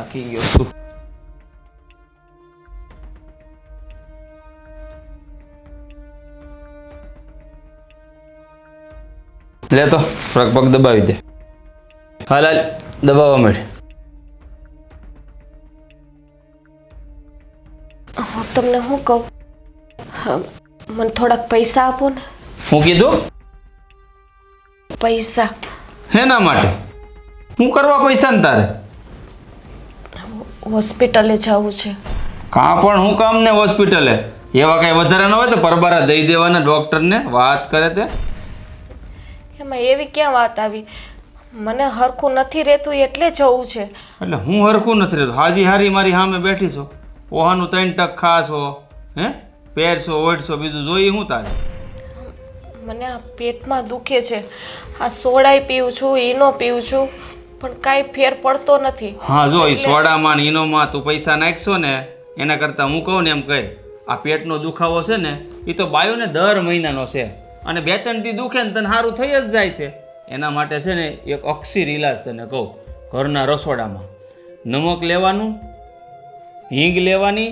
થાકી ગયો છું. લે તો થોડાક પગ દબાવી દે. હાલ હાલ દબાવવા માંડ. હું તમને શું કહું, મને થોડાક પૈસા આપો ને. હું કીધું? પૈસા હેના માટે? હું કરવા પૈસા ને તારે? હોસ્પિટલે જવું છે. કાં પણ હું કામ ને હોસ્પિટલે? એવા કઈ વધારે ન હોય તો પરબારા દઈ દેવાના ડોક્ટરને. વાત કરે તે એમાં એવી ક્યાં વાત આવી? મને હરખું નથી રહેતું એટલે જવું છે. એટલે હું હરખું નથી રહેતો. હાજી હારી મારી સામે બેઠી છો, ઓહાનું 3% ખાશો, હે પહેરશો ઓઢશો, બીજું જોઈએ હું તારે? મને આ પેટમાં દુખે છે. આ સોડાઈ પીવું છું, ઈનો પીવું છું, પણ કાંઈ ફેર પડતો નથી. હા જો એ સોડામાં ને ઈનોમાં તું પૈસા નાખશો ને એના કરતાં હું કહું ને એમ કહે. આ પેટનો દુખાવો છે ને એ તો બાયોને દર મહિનાનો છે અને 2-3 દી દુખે ને તને સારું થઈ જ જાય છે. એના માટે છે ને એક અક્ષીર ઇલાજ તને કહું. ઘરના રસોડામાં નમક લેવાનું, હિંગ લેવાની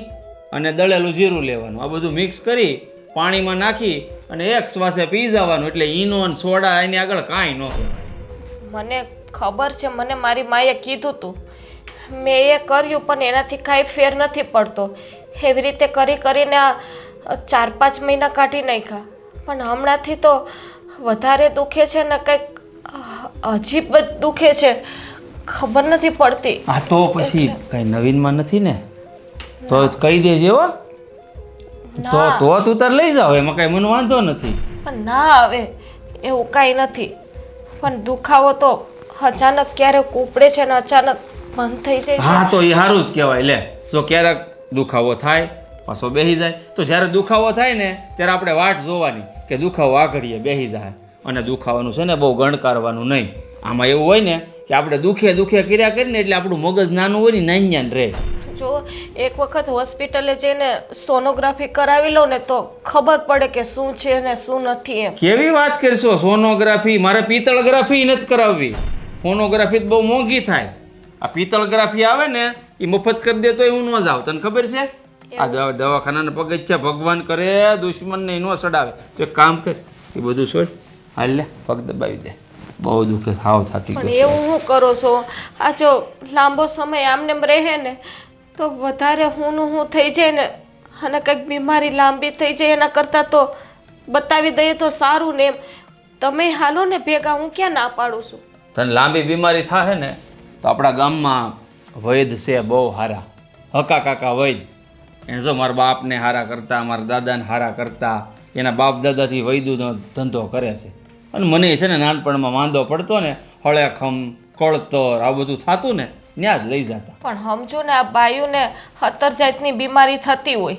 અને દળેલું જીરું લેવાનું. આ બધું મિક્સ કરી પાણીમાં નાખી અને એક શ્વાસે પી જવાનું. એટલે ઈનો અને સોડા એની આગળ કાંઈ ન કહેવાય. મને ખબર છે, મને મારી માએ કીધું હતું, મેં એ કર્યું પણ એનાથી કાંઈ ફેર નથી પડતો. એવી રીતે કરી કરીને આ 4-5 મહિના કાઢી નાખ્યા, પણ હમણાંથી તો વધારે દુખે છે ને કંઈક અજીબ જ દુખે છે, ખબર નથી પડતી. આ તો પછી કઈ નવીનમાં નથી ને? તો જ કહી દેજે હો. તો તું તાર લઈ જાવ, એમાં કઈ મને વાંધો નથી. પણ ના આવે એવું કાંઈ નથી, પણ દુખાવો તો અચાનક ક્યારેક ઉપડે છે ને અચાનક બંધ થઈ જાય છે. હા તો એ સારું જ કહેવાય. લે જો ક્યારેક દુખાવો થાય પાછો બેસી જાય, તો જ્યારે દુખાવો થાય ને ત્યારે આપણે વાટ જોવાની કે દુખાવો આગળીએ બેસી જાય. અને દુખાવાનું છે ને બહુ ગણકારવાનું નહીં. આમાં એવું હોય ને કે આપણે દુખે કર્યા કરીને એટલે આપણું મગજ નાનું હોય ને નાન્યાન રહે. જો એક વખત હોસ્પિટલે જઈને સોનોગ્રાફી કરાવી લો ને તો ખબર પડે કે શું છે ને શું નથી એમ. કેવી વાત કરશો? સોનોગ્રાફી? મારે પિત્તળગ્રાફી નથી કરાવવી. સોનોગ્રાફી તો બહુ મોંઘી થાય. આ પિત્તળગ્રાફી આવે ને એ મફત કરી દે તો હું ન જાવ. તને ખબર છે? આ દવાખાનાના પગથિયા ભગવાન કરે, દુશ્મનને ન સડાવે. તો એક કામ કર, એ બધું છોડ, હાલ લે પગ દબાવી દે. બહુ દુખે, થાવ થાકી પણ ગયો. એવું હું કરો છો? આ જો લાંબો સમય આમને રહે ને તો વધારે હું થઈ જાય ને અને કંઈક બીમારી લાંબી થઈ જાય. એના કરતાં તો બતાવી દઈએ તો સારું ને એમ. તમે હાલો ને ભેગા, હું ક્યાં ના પાડું છું. તને લાંબી બીમારી થાય ને તો આપણા ગામમાં વૈદ છે બહુ હારા, હકા કાકા વૈદ. એને જો મારા બાપને હારા કરતા, મારા દાદાને હારા કરતા, એના બાપ દાદાથી વૈદુનો ધંધો કરે છે. અને મને છે ને નાનપણમાં માંદો પડતો ને, હળેખમ કળતર આ બધું થતું ને ત્યાં જ લઈ જતા. પણ સમજો ને, આ બાયુને 17 જાતની બીમારી થતી હોય,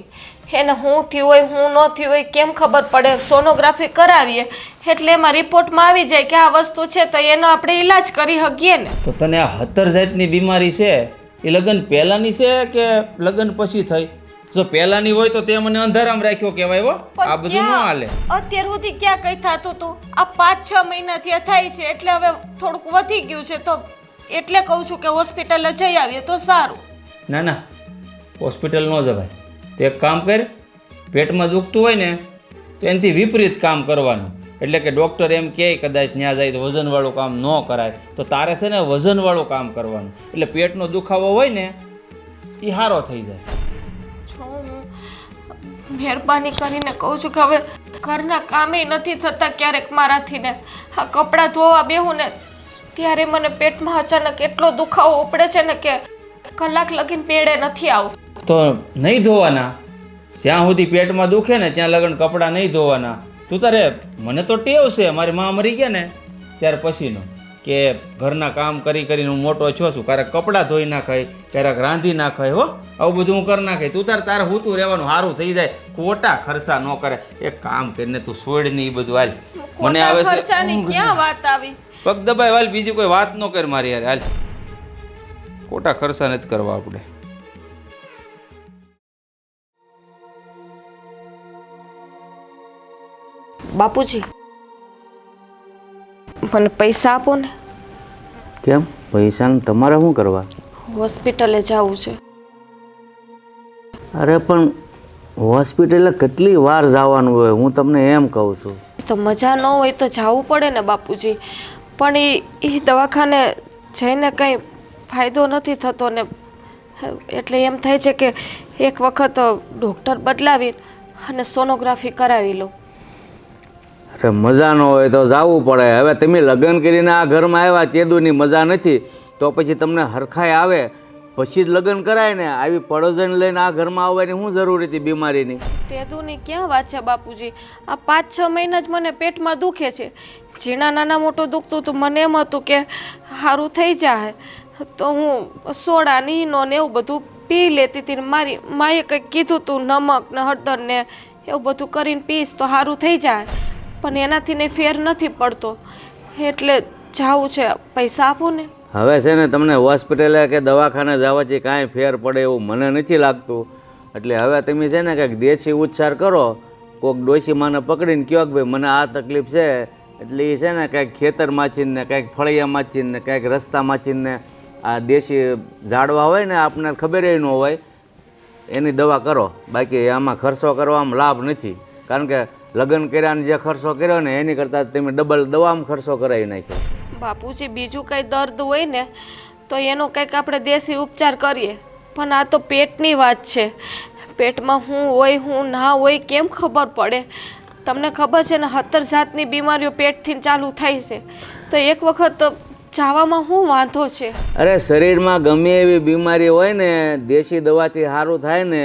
એને હું થયું હોય હું ન થયું હોય કેમ ખબર પડે? સોનોગ્રાફી કરાવીએ એટલે એમાં રિપોર્ટમાં આવી જાય કે આ વસ્તુ છે તો એનો આપણે ઈલાજ કરી શકીએ ને. તો તને આ 17 જાતની બીમારી છે એ લગ્ન પહેલાંની છે કે લગ્ન પછી થઈ? જો પહેલાંની હોય તો તે મને અંધારામ રાખ્યો કહેવાય. હો આ બધું ન હાલે. અત્યાર સુધી ક્યાં કઈ થતું હતું? આ 5-6 મહિનાથી થાય છે એટલે હવે થોડુંક વધી ગયું છે, તો એટલે કહું છું કે હોસ્પિટલે જઈ આવીએ તો સારું. ના ના, હોસ્પિટલ ન જવાય. તો એક કામ કર, પેટમાં દુખતું હોય ને તો એનાથી વિપરીત કામ કરવાનું. એટલે કે ડૉક્ટર એમ કહે કદાચ ત્યાં જાય તો વજનવાળું કામ ન કરાય, તો તારે છે ને વજનવાળું કામ કરવાનું. એટલે પેટનો દુખાવો હોય ને એ સારો થઈ જાય. મહેરબાની કરીને કહું છું કે હવે ઘરના કામે નથી થતા ક્યારેક મારાથી ને. આ કપડાં ધોવા બેહું ને ત્યારે મને પેટમાં અચાનક એટલો દુખાવો ઉપડે છે ને કે કલાક લગીને પેડે નથી આવતું. તો નહીં ધોવાના. જ્યાં સુધી પેટમાં દુખે ને ત્યાં લગન કપડાં નહીં ધોવાના. તું તારે, મને તો ટેવ છે, મારી મા મરી ગયા ને ત્યાર પછીનો, કે ઘરના કામ કરીને હું મોટો છો છું. ક્યારેક કપડાં ધોઈ નાખાય, ક્યારેક રાંધી નાખાય. હો આવું બધું હું કરી નાખાય. તું તારે હૂતું રહેવાનું, સારું થઈ જાય. ખોટા ખર્ચા ન કરે. એક કામ કરીને તું છોડ ને એ બધું હાલ. મને આવે છે ખર્ચાની ક્યાં વાત આવી? પગ દબાય હાલ, બીજી કોઈ વાત ન કર મારી યાર. હાલ, ખોટા ખર્ચા નથી કરવા આપણે. બાપુજી, મને પૈસા આપો ને. કેમ? પૈસાને તમારે શું કરવા? હોસ્પિટલે જવું છે. અરે પણ હોસ્પિટલે કેટલી વાર જવાનું હોય, હું તમને એમ કહું છું. તો મજા ન હોય તો જવું પડે ને બાપુજી. પણ એ દવાખાને જઈને કંઈ ફાયદો નથી થતો ને, એટલે એમ થાય છે કે એક વખત ડૉક્ટર બદલાવી અને સોનોગ્રાફી કરાવી લો. અરે મજા ન હોય તો જવું પડે. હવે તમે લગ્ન કરીને આ ઘરમાં આવ્યા, તેદુની મજા નથી તો પછી તમને હરખાઈ આવે પછી જ લગ્ન કરાય ને. આવી પડોશીને લઈને આ ઘરમાં આવવાની શું જરૂર હતી બીમારીની? તેદુની ક્યાં વાત છે બાપુજી? આ 5-6 મહિના જ મને પેટમાં દુખે છે. ઝીણા નાના મોટું દુખતું હતું, મને એમ હતું કે સારું થઈ જાય તો હું સોડા નીનો ને એવું બધું પી લેતી હતી. મારી માએ કંઈક કીધું હતું, નમક ને હળદર ને એવું બધું કરીને પીશ તો સારું થઈ જાય, પણ એનાથી ને ફેર નથી પડતો, એટલે જાવું છે. પૈસા આપો ને. હવે છે ને તમને હોસ્પિટલે કે દવાખાને જવાથી કાંઈ ફેર પડે એવું મને નથી લાગતું. એટલે હવે તમે છે ને કંઈક દેશી ઉચ્ચાર કરો, કોઈક ડોશીમાને પકડીને કહો કે ભાઈ મને આ તકલીફ છે, એટલે એ છે ને કંઈક ખેતરમાંથી ને કંઈક ફળિયામાંથી ને કંઈક રસ્તામાંથી ને આ દેશી ઝાડવા હોય ને આપણને ખબર ન હોય એની દવા કરો. બાકી આમાં ખર્ચો કરવામાં લાભ નથી, કારણ કે લગ્ન કર્યાને જે ખર્ચો કર્યો ને એની કરતાં તમે ડબલ દવામાં ખર્ચો કરાવી નાખ્યો. બાપુજી બીજું કંઈ દર્દ હોય ને તો એનો કંઈક આપણે દેશી ઉપચાર કરીએ, પણ આ તો પેટની વાત છે. પેટમાં શું હોય શું ના હોય કેમ ખબર પડે? તમને ખબર છે ને 17 જાતની બીમારીઓ પેટથી ચાલુ થાય છે, તો એક વખત જવામાં શું વાંધો છે? અરે શરીરમાં ગમે એવી બીમારી હોય ને દેશી દવાથી સારું થાય ને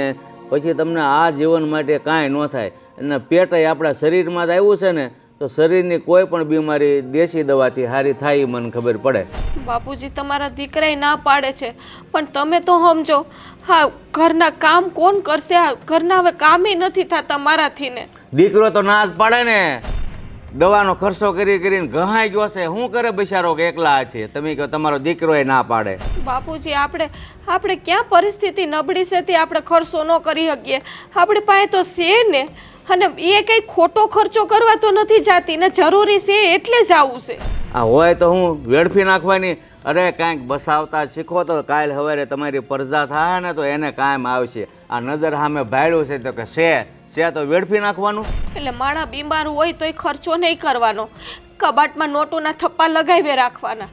પછી તમને આ જીવન માટે કાંઈ ન થાય. અને પેટ આપણા શરીરમાં જ આવ્યું છે ને તો શરીરની કોઈ પણ બીમારી દેશી દવાથી સારી થાય મને ખબર પડે. બાપુજી તમારા દીકરાએ ના પાડે છે, પણ તમે તો સમજો. હા, ઘરના કામ કોણ કરશે? આ ઘરના હવે કામે નથી થતા મારાથી ને. દીકરો તો ના જ પાડે ને, દવાનો ખર્ચો કરીને ગહાઈ ગયો છે. શું કરે બિચારો કે એકલા હાથે? તમે કહો તમારો દીકરો એ ના પાડે. બાપુજી આપણે ક્યાં પરિસ્થિતિ નબળી છે તે આપણે ખર્ચો ન કરી શકીએ? આપણી પાસે તો છે ને, અને એ કંઈ ખોટો ખર્ચો કરવા તો નથી જાતી ને, જરૂરી છે એટલે જ આવું છે. આ હોય તો હું વેડફી નાખવાની. અરે કાંઈક બસાવતા શીખો તો કાલ સવારે તમારી પરજા થાય ને તો એને કાયમ આવશે. આ નજર સામે ભાડ્યું છે તો કે છે તો વેડફી નાખવાનું. એટલે માણા બીમાર હોય તો એ ખર્ચો નહીં કરવાનો, કબાટમાં નોટોના થપ્પા લગાવી રાખવાના.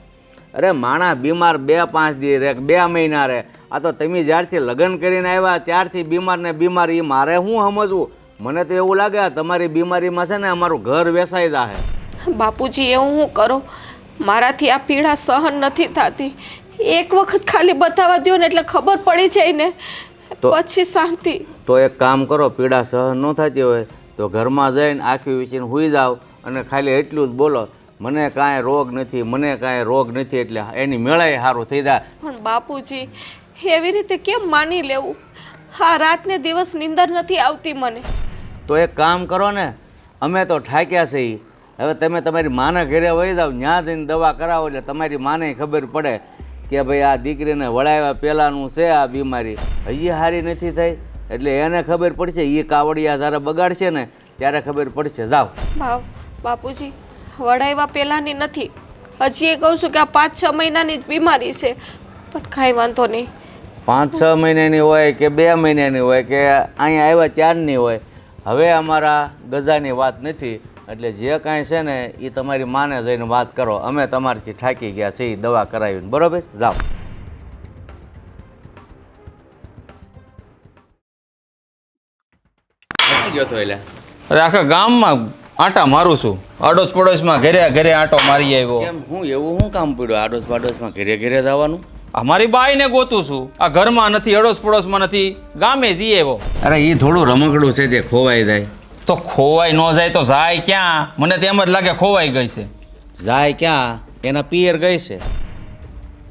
અરે માણા બીમાર 2-5 દી રહે, 2 મહિના રહે. આ તો તમે જ્યારથી લગ્ન કરીને આવ્યા ત્યારથી બીમાર ને બીમાર. એ મારે શું સમજવું? મને તો એવું લાગે તમારી બીમારીમાં છે ને અમારું ઘર વેસાઈ જાય. બાપુજી એવું હું કરો? મારાથી આ પીડા સહન નથી થતી. એક વખત ખાલી બતાવવા દો ને એટલે ખબર પડી જાય ને, પછી શાંતિ. તો એક કામ કરો, પીડા સહન ન થતી હોય તો ઘરમાં જઈને આખી વિશીને સૂઈ જાઓ અને ખાલી એટલું જ બોલો, મને કાંઈ રોગ નથી, મને કાંઈ રોગ નથી, એટલે એની મેળાએ સારું થઈ જાય. પણ બાપુજી એવી રીતે કેમ માની લેવું? હા, રાતને દિવસ નીંદર નથી આવતી મને. તો એક કામ કરો ને, અમે તો ઠાક્યા છીએ. હવે તમે તમારી માના ઘરે વહી જાઓ, ત્યાં જઈને દવા કરાવો એટલે તમારી માને ખબર પડે કે ભાઈ આ દીકરીને વળાવ્યા પહેલાંનું છે આ બીમારી, હજી સારી નથી થઈ. એટલે એને ખબર પડશે. એ કાવડિયા જ્યારે બગાડશે ને ત્યારે ખબર પડશે. જાઓ. બાપુજી વડાવ્યા પહેલાંની નથી, હજી એ કહું છું કે આ 5-6 મહિનાની જ બીમારી છે, પણ કાંઈ વાંધો નહીં. 5-6 મહિનાની હોય કે 2 મહિનાની હોય કે અહીંયા આવ્યા ત્યારની હોય, હવે અમારા ગજાની વાત નથી. એટલે જે કાંઈ છે ને એ તમારી માને જઈને વાત કરો. અમે તમારીથી ઠાકી ગયા છીએ દવા કરાવીને. બરાબર? જાઓ. ગયો તો એટલે અરે આખા ગામમાં આટા મારું છું, અડોશ પડોશમાં ઘરે ઘરે આંટો મારી આવ્યો. કેમ હું એવું શું કામ પડ્યું આડોશ પાડોશમાં ઘરે ઘરે જવાનું? અમારી બાઈને ગોતું છું, આ ઘરમાં નથી, અડોશ પડોશમાં નથી, ગામે જઈએ એવો. અરે એ થોડું રમકડું છે તે ખોવાઈ જાય. તો ખોવાઈ ન જાય તો જાય ક્યાં? મને તો એમ જ લાગે ખોવાઈ ગઈ છે. જાય ક્યાં? એના પિયર ગઈ છે.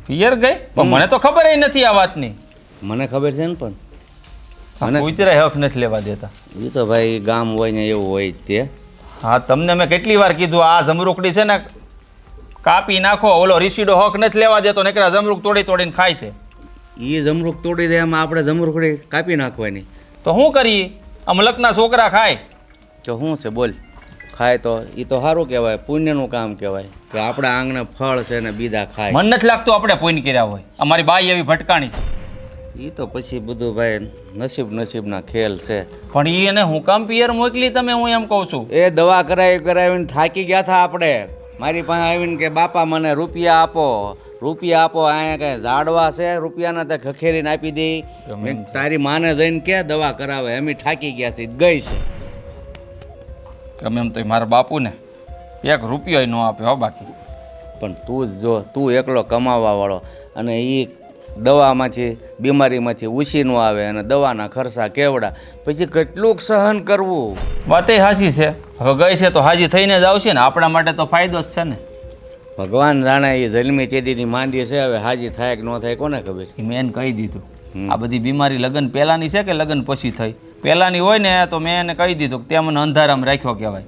પિયર ગઈ? પણ મને તો ખબર નથી આ વાતની. મને ખબર છે ને, પણ કુતરે હક નથી લેવા દેતા. એ તો ભાઈ ગામ હોય ને એવું હોય તે. હા, તમને મેં કેટલી વાર કીધું આ જમરૂકડી છે ને કાપી નાખો. ઓલો રીસીડો હક નથી લેવા દેતો, નકરા જમરૂક તોડીને ખાય છે. એ જમરૂક તોડી દે એમાં આપણે જમરૂકડી કાપી નાખવાની. તો શું કરીએ? આ મલકના છોકરા ખાય તો શું છે બોલ? ખાય તો એ તો સારું કહેવાય, પુણ્યનું કામ કહેવાય કે આપણા આંગણે ફળ છે ને બીજા ખાય. મન નથી લાગતું આપણે પુણ્ય કર્યા હોય. અમારી બાઈ એવી ભટકાણી છે. એ તો પછી બધું ભાઈ નસીબના ખેલ છે. પણ એ એને હું કામ પિયર મોકલી તમે, હું એમ કહું છું. એ દવા કરાવીને થાકી ગયા હતા આપણે. મારી પાસે આવીને કે બાપા મને રૂપિયા આપો. અહીંયા કઈ ઝાડવા છે રૂપિયાના તે ખખેરીને આપી દે. મેં તારી માને જઈને કે દવા કરાવે, અમે થાકી ગયા છે, ગઈ છે. ગમે એમ તો મારા બાપુને 1 રૂપિયો ન આપે હો બાકી. પણ તું જ જો, તું એકલો કમાવા વાળો અને એ દવામાંથી બીમારીમાંથી ઉછીનું આવે અને દવાના ખર્ચા કેવડા, પછી કેટલુંક સહન કરવું. વાતે હાજી છે. હવે ગઈ છે તો હાજી થઈને જ આવશે ને, આપણા માટે તો ફાયદો જ છે ને. ભગવાન જાણે એ જન્મી ચેદીની માંદી છે, હવે હાજી થાય કે ન થાય કોને ખબર. એ મેં એને કહી દીધું આ બધી બીમારી લગ્ન પહેલાંની છે કે લગ્ન પછી થઈ. પહેલાંની હોય ને તો મેં એને કહી દીધું કે તે મને અંધારામાં રાખ્યો કહેવાય.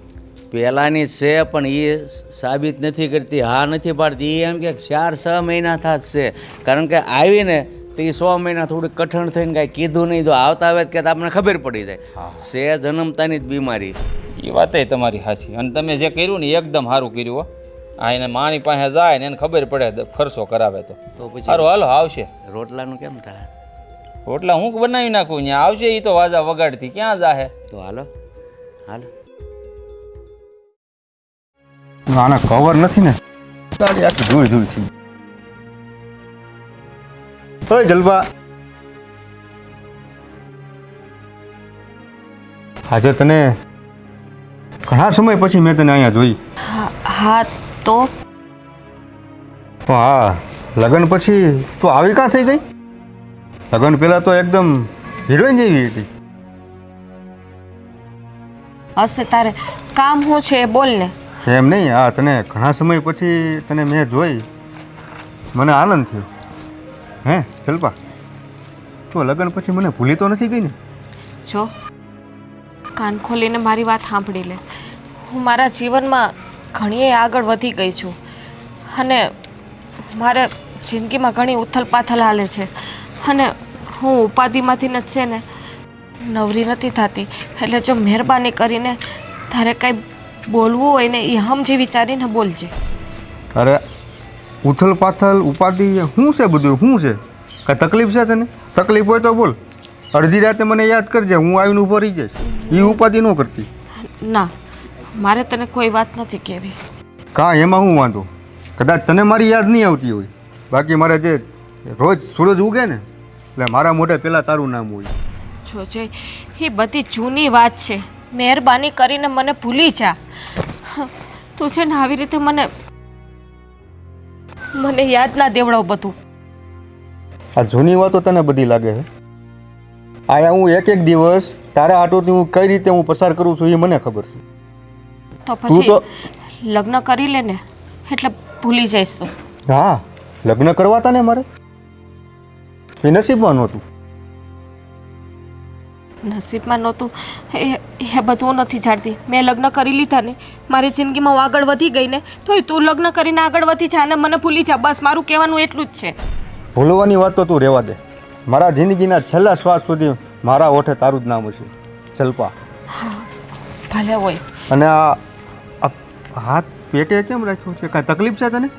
પહેલાંની છે પણ એ સાબિત નથી કરતી, હા નથી પાડતી. એ એમ કે 4-6 મહિના થાત છે, કારણ કે આવીને તો એ 100 મહિના થોડુંક કઠણ થઈને કાંઈ કીધું નહીં, તો આવતા આવે કે આપણને ખબર પડી જાય છે જન્મતાની જ બીમારી. એ વાતે તમારી હાચી. અને તમે જે કર્યું ને એકદમ સારું કર્યું હો. આ એને માની પાસે જાય ને એને ખબર પડે ખર્ચો કરાવે તો પછી સારું હાલો આવશે. રોટલાનું કેમ થાય? રોટલા હું બનાવી નાખું, ત્યાં આવશે એ તો વાજા વગાડતી ક્યાં જાહે. તો હાલો આના કવર નથી ને, ગાડી આખી ધૂળ છે. ઓય જલબા, આજે તને ઘણા સમય પછી મેં તને અહીંયા જોઈ. હા તો હા, લગ્ન પછી તું આવી કાં થઈ ગઈ? લગ્ન પહેલાં તો એકદમ હિરોઈન જેવી હતી. હશે તારે કામ શું છે એ બોલ ને. એમ નહીં, હા તને ઘણા સમય પછી તને મેં જોઈ, મને આનંદ થયો. હે જલપા, તો લગ્ન પછી મને ભૂલી તો નથી ગઈ ને? જો કાન ખોલીને મારી વાત સાંભળી લે. હું મારા જીવનમાં ઘણી આગળ વધી ગઈ છું અને મારે જિંદગીમાં ઘણી ઉથલ-પાથલ હાલે છે અને હું ઉપાધિમાંથી જ છે ને નવરી નથી થતી. એટલે જો મહેરબાની કરીને તારે કાંઈ બોલવું હોય ને એ સમજી વિચારીને બોલજે. અરે ઉથલ પાથલ ઉપાધિ શું છે બધું? શું છે? કાંઈ તકલીફ છે તને? તકલીફ હોય તો બોલ. અડધી રાતે મને યાદ કરજે, હું આવીને ઊભો રહી જઈશ. એ ઉપાધિ ન કરતી. ના, મારે તને કોઈ વાત નથી કહેવી. કાં એમાં હું વાંધો? કદાચ તને મારી યાદ નહીં આવતી હોય, બાકી મારે જે રોજ સૂરજ ઉગે ને એટલે મારા મોઢે પહેલાં તારું નામ હોય. જોજે એ બધી જૂની વાત છે. મહેરબાની કરીને મને ભૂલી જા. તું છે ને આવી રીતે મને યાદ ના દેવડાવ બધું. આ જૂની વાતો તને બધી લાગે છે? આયા હું એક દિવસ તારા આટોથી હું કઈ રીતે હું પસાર કરું છું એ મને ખબર છે. તો પછી લગ્ન કરી લે ને એટલે ભૂલી જઈશ તું. હા, લગ્ન કરવા હતા ને મારે, એ નસીબમાં નહોતું. નસીબમાં નહોતું એ બધું નથી જાણતી. મેં લગ્ન કરી લીધા ને, મારી જિંદગીમાં હું આગળ વધી ગઈ ને, તો તું લગ્ન કરીને આગળ વધી જા અને મને ભૂલી જા. બસ મારું કહેવાનું એટલું જ છે. ભૂલવાની વાત તો તું રહેવા દે. મારા જિંદગીના છેલ્લા શ્વાસ સુધી મારા ઓઠે તારું જ નામ હશે, જલપા. ભલે હોય. અને આ હાથ પેટે કેમ રાખ્યો છે? કાંઈ તકલીફ છે તને?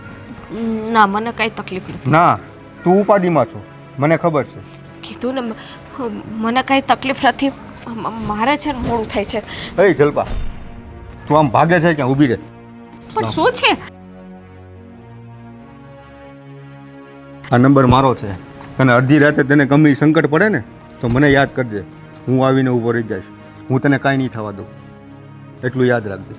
ના, મને કાંઈ તકલીફ નથી. ના, તું ઉપાધિમાં છો, મને ખબર છે. કીધું ને મને કાંઈ તકલીફ નથી. મારે છે ને મોડું થાય છે. એ જલપા, તું આમ ભાગે છે ક્યાં? ઊભી રહે. પણ શું છે? આ નંબર મારો છે. તને અડધી રાતે તને ગમે સંકટ પડે ને તો મને યાદ કરજે, હું આવીને ઊભો રહી જઈશ. હું તને કાંઈ નહીં થવા દઉં, એટલું યાદ રાખજે.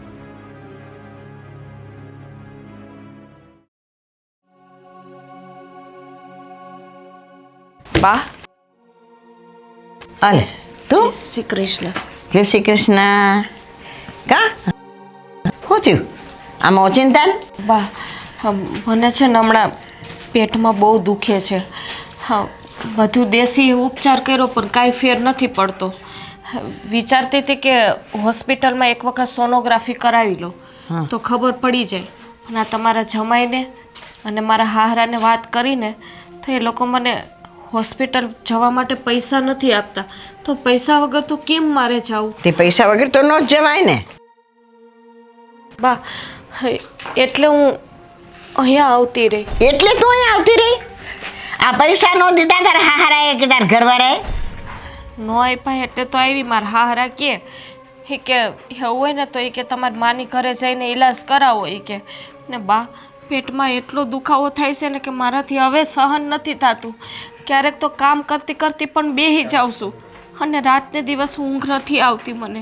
બા, અલે તું? શ્રી કૃષ્ણ. જય શ્રી કૃષ્ણ. કા શું થયું? આમાં ઓચિંતા ને? બા, મને છે ને હમણાં પેટમાં બહુ દુખે છે. હા, બધું દેશી ઉપચાર કર્યો પણ કાંઈ ફેર નથી પડતો. વિચારતી હતી કે હોસ્પિટલમાં એક વખત સોનોગ્રાફી કરાવી લો તો ખબર પડી જાય. અને આ તમારા જમાઈને અને મારા હાહરાને વાત કરીને તો એ લોકો મને હોસ્પિટલ જવા માટે પૈસા નથી આપતા. તો પૈસા વગર તો કેમ મારે જવું? તે પૈસા વગર તો ન જ જવાય ને. બા એટલે હું અહીંયા આવતી રહી. એટલે તું અહીંયા આવતી રહી? આ પૈસા નો દીધા તારા હાહારાએ કે તારા ઘરવાળાએ? નો આપ્યા એટલે તો આવી મારા હાહરા કે એવું હોય ને તો એ કે તમારી માની ઘરે જઈને ઈલાજ કરાવો એ કે. ને બા પેટમાં એટલો દુખાવો થાય છે ને કે મારાથી હવે સહન નથી થતું. ક્યારેક તો કામ કરતી કરતી પણ બેસી જાઉં છું અને રાતને દિવસ ઊંઘ નથી આવતી મને.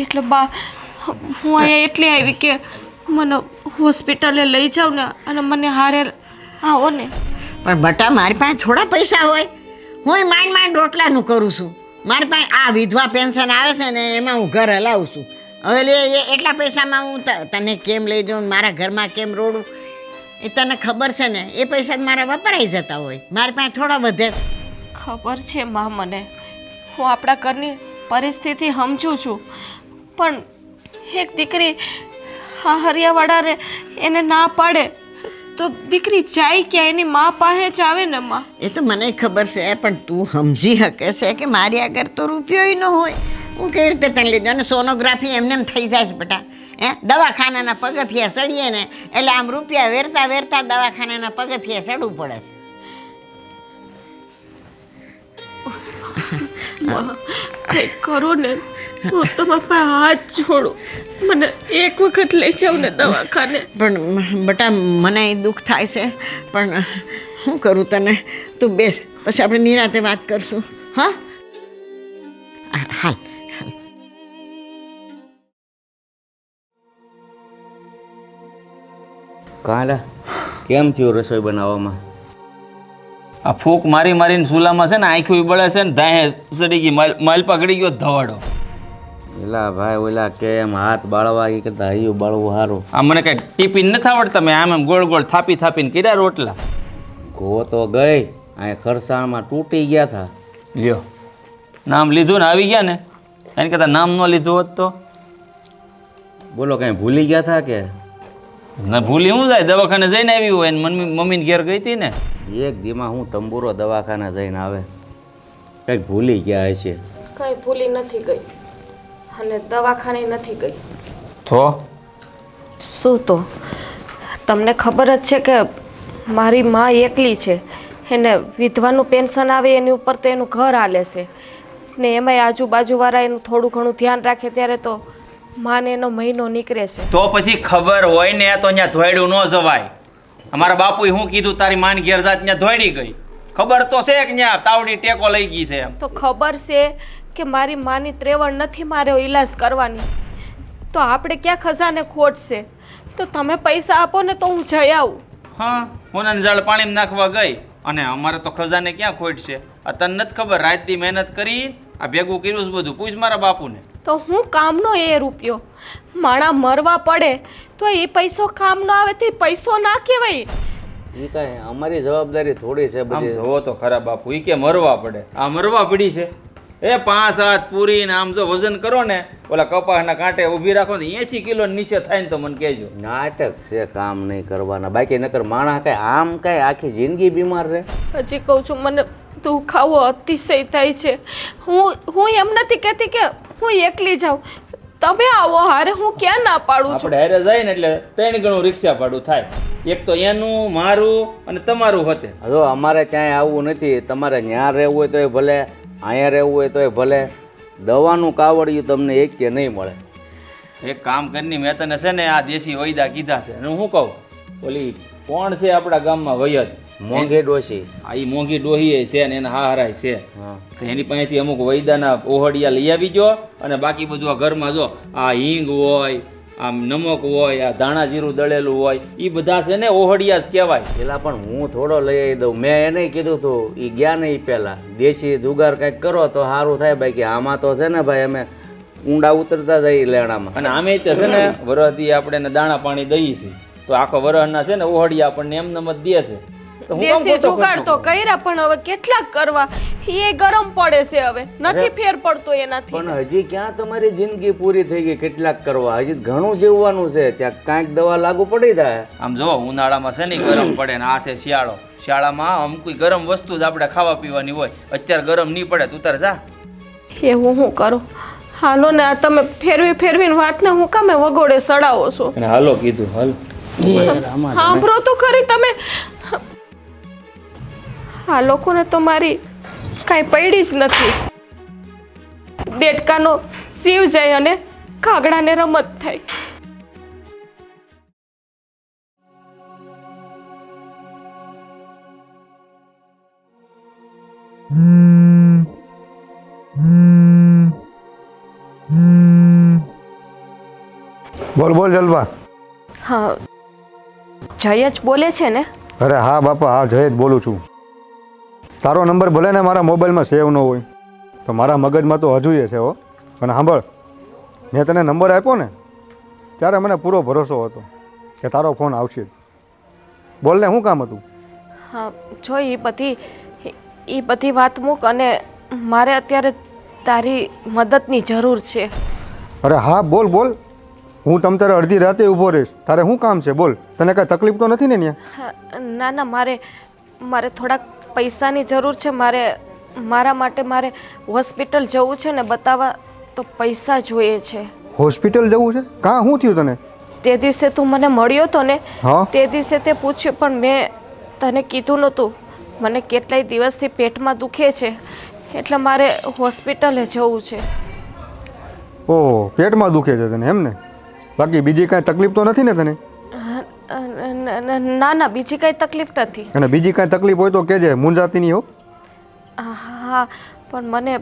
એટલે બા હું અહીંયા એટલી આવી કે મને હોસ્પિટલે લઈ જાઓ ને અને મને હારે આવો ને. પણ બટા મારી પાસે થોડા પૈસા હોય. હું માંડ રોટલાનું કરું છું. મારી પાસે આ વિધવા પેન્શન આવે છે ને એમાં હું ઘર હલાવું છું. હવે એટલા પૈસામાં હું તને કેમ લઈ જાઉં, મારા ઘરમાં કેમ રોડું, એ તને ખબર છે ને. એ પૈસા મારા વપરાઈ જતા હોય, મારી પાસે થોડા વધે છે. ખબર છે માં મને. હું આપણા ઘરની પરિસ્થિતિ સમજું છું, પણ એક દીકરી હા હરિયાવાળાને એને ના પાડે તો દીકરી જાય ક્યાં? એની મા પાસે જ આવે ને માં. એ તો મને ખબર છે, પણ તું સમજી શકે છે કે મારી આગળ તો રૂપિયો ન હોય. હું કઈ રીતે તને લીધો? અને સોનોગ્રાફી એમને એમ થઈ જાય છે બેટા. દવાખાનાના પગથિયા ચડીએ ને એટલે આમ રૂપિયા વેરતા વેરતા દવાખાનાના પગથિયા ચડવું પડે છે. કંઈક કરો ને તો તમારા પાસે હાથ જોડું. મને એક વખત લઈ જાઓ ને દવાખાને. પણ બેટા મને દુઃખ થાય છે, પણ શું કરું તને? તું બેસ, પછી આપણે નિરાતે વાત કરશું. હા હાલ. કાલા કેમ થયું રસોઈ બનાવવામાં? આ ફૂંક મારી મારીને ચૂલામાં છે ને આંખી બળે છે ને દાહે સડી ગઈ, માલ પકડી ગયો ધવાડો. એલા ભાઈ ઓલા કેમ હાથ બાળવા એ કરતા હૈયું બાળવું સારું. આ મને કઈ ટીપીને નથી આવડતા. મેં આમ ગોળ ગોળ થાપી થાપીને કર્યા રોટલા. ગો તો ગઈ અહીંયા ખરસાણમાં તૂટી ગયા હતા. લ્યો નામ લીધું ને આવી ગયા ને, એને કરતાં નામ ન લીધું હોત તો? બોલો કઈ ભૂલી ગયા હતા કે? ના ભૂલી હું જાય, દવાખાને જઈને આવી હોય ને મમ્મીને ઘેર ગઈ હતી ને. એક દીમાં હું તંબુરો દવાખાને જઈને આવે, કંઈક ભૂલી ગયા હશે. કંઈ ભૂલી નથી ગઈ અને દવાખાને નથી ગઈ. તો શું તો તમને ખબર જ છે કે મારી માં એકલી છે, એને વિધવાનું પેન્શન આવે એની ઉપર તો એનું ઘર હાલે છે ને એમાંય આજુબાજુવાળા એનું થોડું ઘણું ધ્યાન રાખે ત્યારે તો માને એનો મહિનો નીકળે છે. તો પછી ખબર હોય ને તો અહીંયા ધોયડું ન જવાય. અમારા બાપુએ શું કીધું, તારી માન ઘેર જાત ત્યાં ધોયડી ગઈ. ખબર તો છે કે ત્યાં તાવડી ટેકો લઈ ગઈ છે એમ. તો ખબર છે કે મારી માની ત્રેવડ નથી મારે ઈલાજ કરવાની, તો આપણે ક્યાં ખજાને ખોટ છે? તો તમે પૈસા આપો ને તો હું જઈ આવું. હા, હોનાની જાળ પાણીમાં નાખવા ગઈ અને અમારે તો ખજાને ક્યાં ખોટ છે? આ તને નથી ખબર? રાતથી મહેનત કરી આ ભેગું કર્યું છે બધું, પૂછ મારા બાપુને. તો હું કામનો એ રૂપિયો માણા મરવા પડે તો એ પૈસો કામનો આવે તો એ પૈસો ના કહેવાય. એ કાંઈ અમારી જવાબદારી થોડી છે આમ બધી. જોવો તો ખરા બાપુ, ઈ કે મરવા પડે, આ મરવા પડી છે. એ 5 હાથ પૂરીને આમ જો વજન કરો ને ઓલા કપાસના કાંટે ઊભી રાખો ને 80 કિલો નીચે થાય ને તો મને કહેજો. નાટક છે, કામ નહીં કરવાના. બાકી નકર માણસ કાંઈ આમ કાંઈ આખી જિંદગી બીમાર રહે? હજી કહું છું મને દુખાવો અતિશય થાય છે. હું એમ નથી કહેતી કે હું એકલી જાઉં, તમે આવો હારે, હું ક્યાં ના પાડું છું. આપણે હારે જાય ને એટલે 3 ગણું રિક્ષા ભાડું થાય. એક તો એનું, મારું અને તમારું હતે. જો અમારે ક્યાંય આવવું નથી. તમારે ત્યાં રહેવું હોય તોય ભલે, અહીંયા રહેવું હોય તોય ભલે. દવાનું કાવડિયું તમને એક કે નહીં મળે. એક કામ કરીને મેં તને છે ને આ દેશી વૈદા કીધા છે. અને હું કહું, ઓલી કોણ છે આપણા ગામમાં વયદ મોંઘી ડોશી, આ ઈ મોંઘી ડોહી છે ને એના હારાય છે. હા, તો એની પાસેથી અમુક વૈદાના ઓહડિયા લઈ આવી જો, અને બાકી બધું આ ઘરમાં જો આ હિંગ હોય, આમ નમક હોય, આ ધાણા જીરું દળેલું હોય, એ બધા છે ને ઓહડિયા જ કહેવાય. પેલા પણ હું થોડો લઈ આવી દઉં. મેં એને કીધું હતું, એ ગયા નહીં પહેલાં. દેશી જુગાર કંઈક કરો તો સારું થાય. બાકી આમાં તો છે ને ભાઈ અમે ઊંડા ઉતરતા જઈએ લેણામાં. અને આમે તે છે ને વરસથી આપણે એને દાણા પાણી દઈએ છીએ, તો આખો વરસના છે ને ઓહડિયા આપણને એમ નમ જ દે છે. તો હું કામ દેશી ખોટો જુગાડ તો ખર્ચો કરું? કર્યા પણ હવે કેટલાક કરવા, એ ગરમ પડે છે, હવે નથી ફેર પડતો એનાથી. પણ હજી ક્યાં તમારી જિંદગી પૂરી થઈ ગઈ? કેટલાક કરવા હજી ઘણું જીવવાનું છે. ત્યાં કાંઈક દવા લાગુ પડી જાય. આમ જો ઉનાળામાં છે ને ઈ ગરમ પડે ને આ છે શિયાળો. શિયાળામાં અમુક ગરમ વસ્તુ જ આપણે ખાવા પીવાની હોય. અત્યારે ગરમ નહીં પડે, તું તારે જા. એવું હું કરું, હાલો ને આ તમે ફેરવીને વાતને હું કામે વગોડે સડાવો છો અને હાલો કીધું હાલ સાંભળો તો ખરી તમે આ લોકોને તો મારી કાંઈ પડી જ નથી દેડકાનો શિવ જાય અને કાગડાને રમત થાય બોલ બોલ જલવા. હા જય જ બોલે છે ને અરે હા બાપા, હા જય જ બોલું છું. તારો નંબર ભલે ને મારા મોબાઈલમાં સેવ ન હોય તો મારા મગજમાં તો હજુ એ છે હો. અને સાંભળ, મેં તને નંબર આપ્યો ને ત્યારે મને પૂરો ભરોસો હતો કે તારો ફોન આવશે. બોલ ને, શું કામ હતું? હા જો એ બધી વાત મૂક અને મારે અત્યારે તારી મદદની જરૂર છે. અરે હા બોલ બોલ, હું તમ તારે અડધી રાતે ઊભો રહીશ. તારે શું કામ છે બોલ? તને કાંઈ તકલીફ તો નથી ને ત્યાં? હા, ના ના મારે થોડાક પૈસાની જરૂર છે. મારા માટે મારે હોસ્પિટલ જવું છે ને બતાવવા, તો પૈસા જોઈએ છે. હોસ્પિટલ જવું છે? કાં શું થયું તને? તે દિવસે તું મને મળ્યો તો ને, હા તે દિવસે તે પૂછ્યું પણ મેં તને કીધું નહોતું. મને કેટલાય દિવસથી પેટમાં દુખે છે એટલે મારે હોસ્પિટલે જવું છે. ઓહ, પેટમાં દુખે છે તને એમ ને? બાકી બીજી કાંઈ તકલીફ તો નથી ને તને? ના ના બીજી કાંઈ તકલીફ નથી. અને બીજી કાંઈ તકલીફ હોય તો કહેજે, મૂંઝાતી નહીં હો. હા પણ મને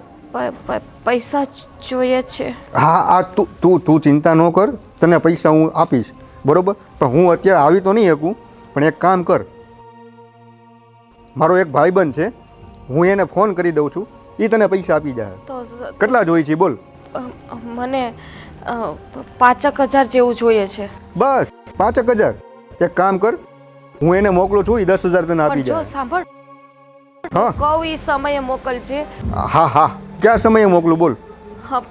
પૈસા જોઈએ છે. હા આ તું ચિંતા ન કર, તને પૈસા હું આપીશ બરોબર. પણ હું અત્યારે આવી તો નહીં શકું, પણ એક કામ કર, મારો એક ભાઈબંધ છે, હું એને ફોન કરી દઉં છું, એ તને પૈસા આપી જાય. તો કેટલા જોઈએ છે બોલ? મને 5,000 જેવું જોઈએ છે. બસ 5,000? એક કામ કર, હું એને મોકલું છું, એ 10,000 તને આપી પણ જો જાય. સાંભળ, હા કહું એ સમયે મોકલજે. હા હા, ક્યાં સમયે મોકલું બોલ? હા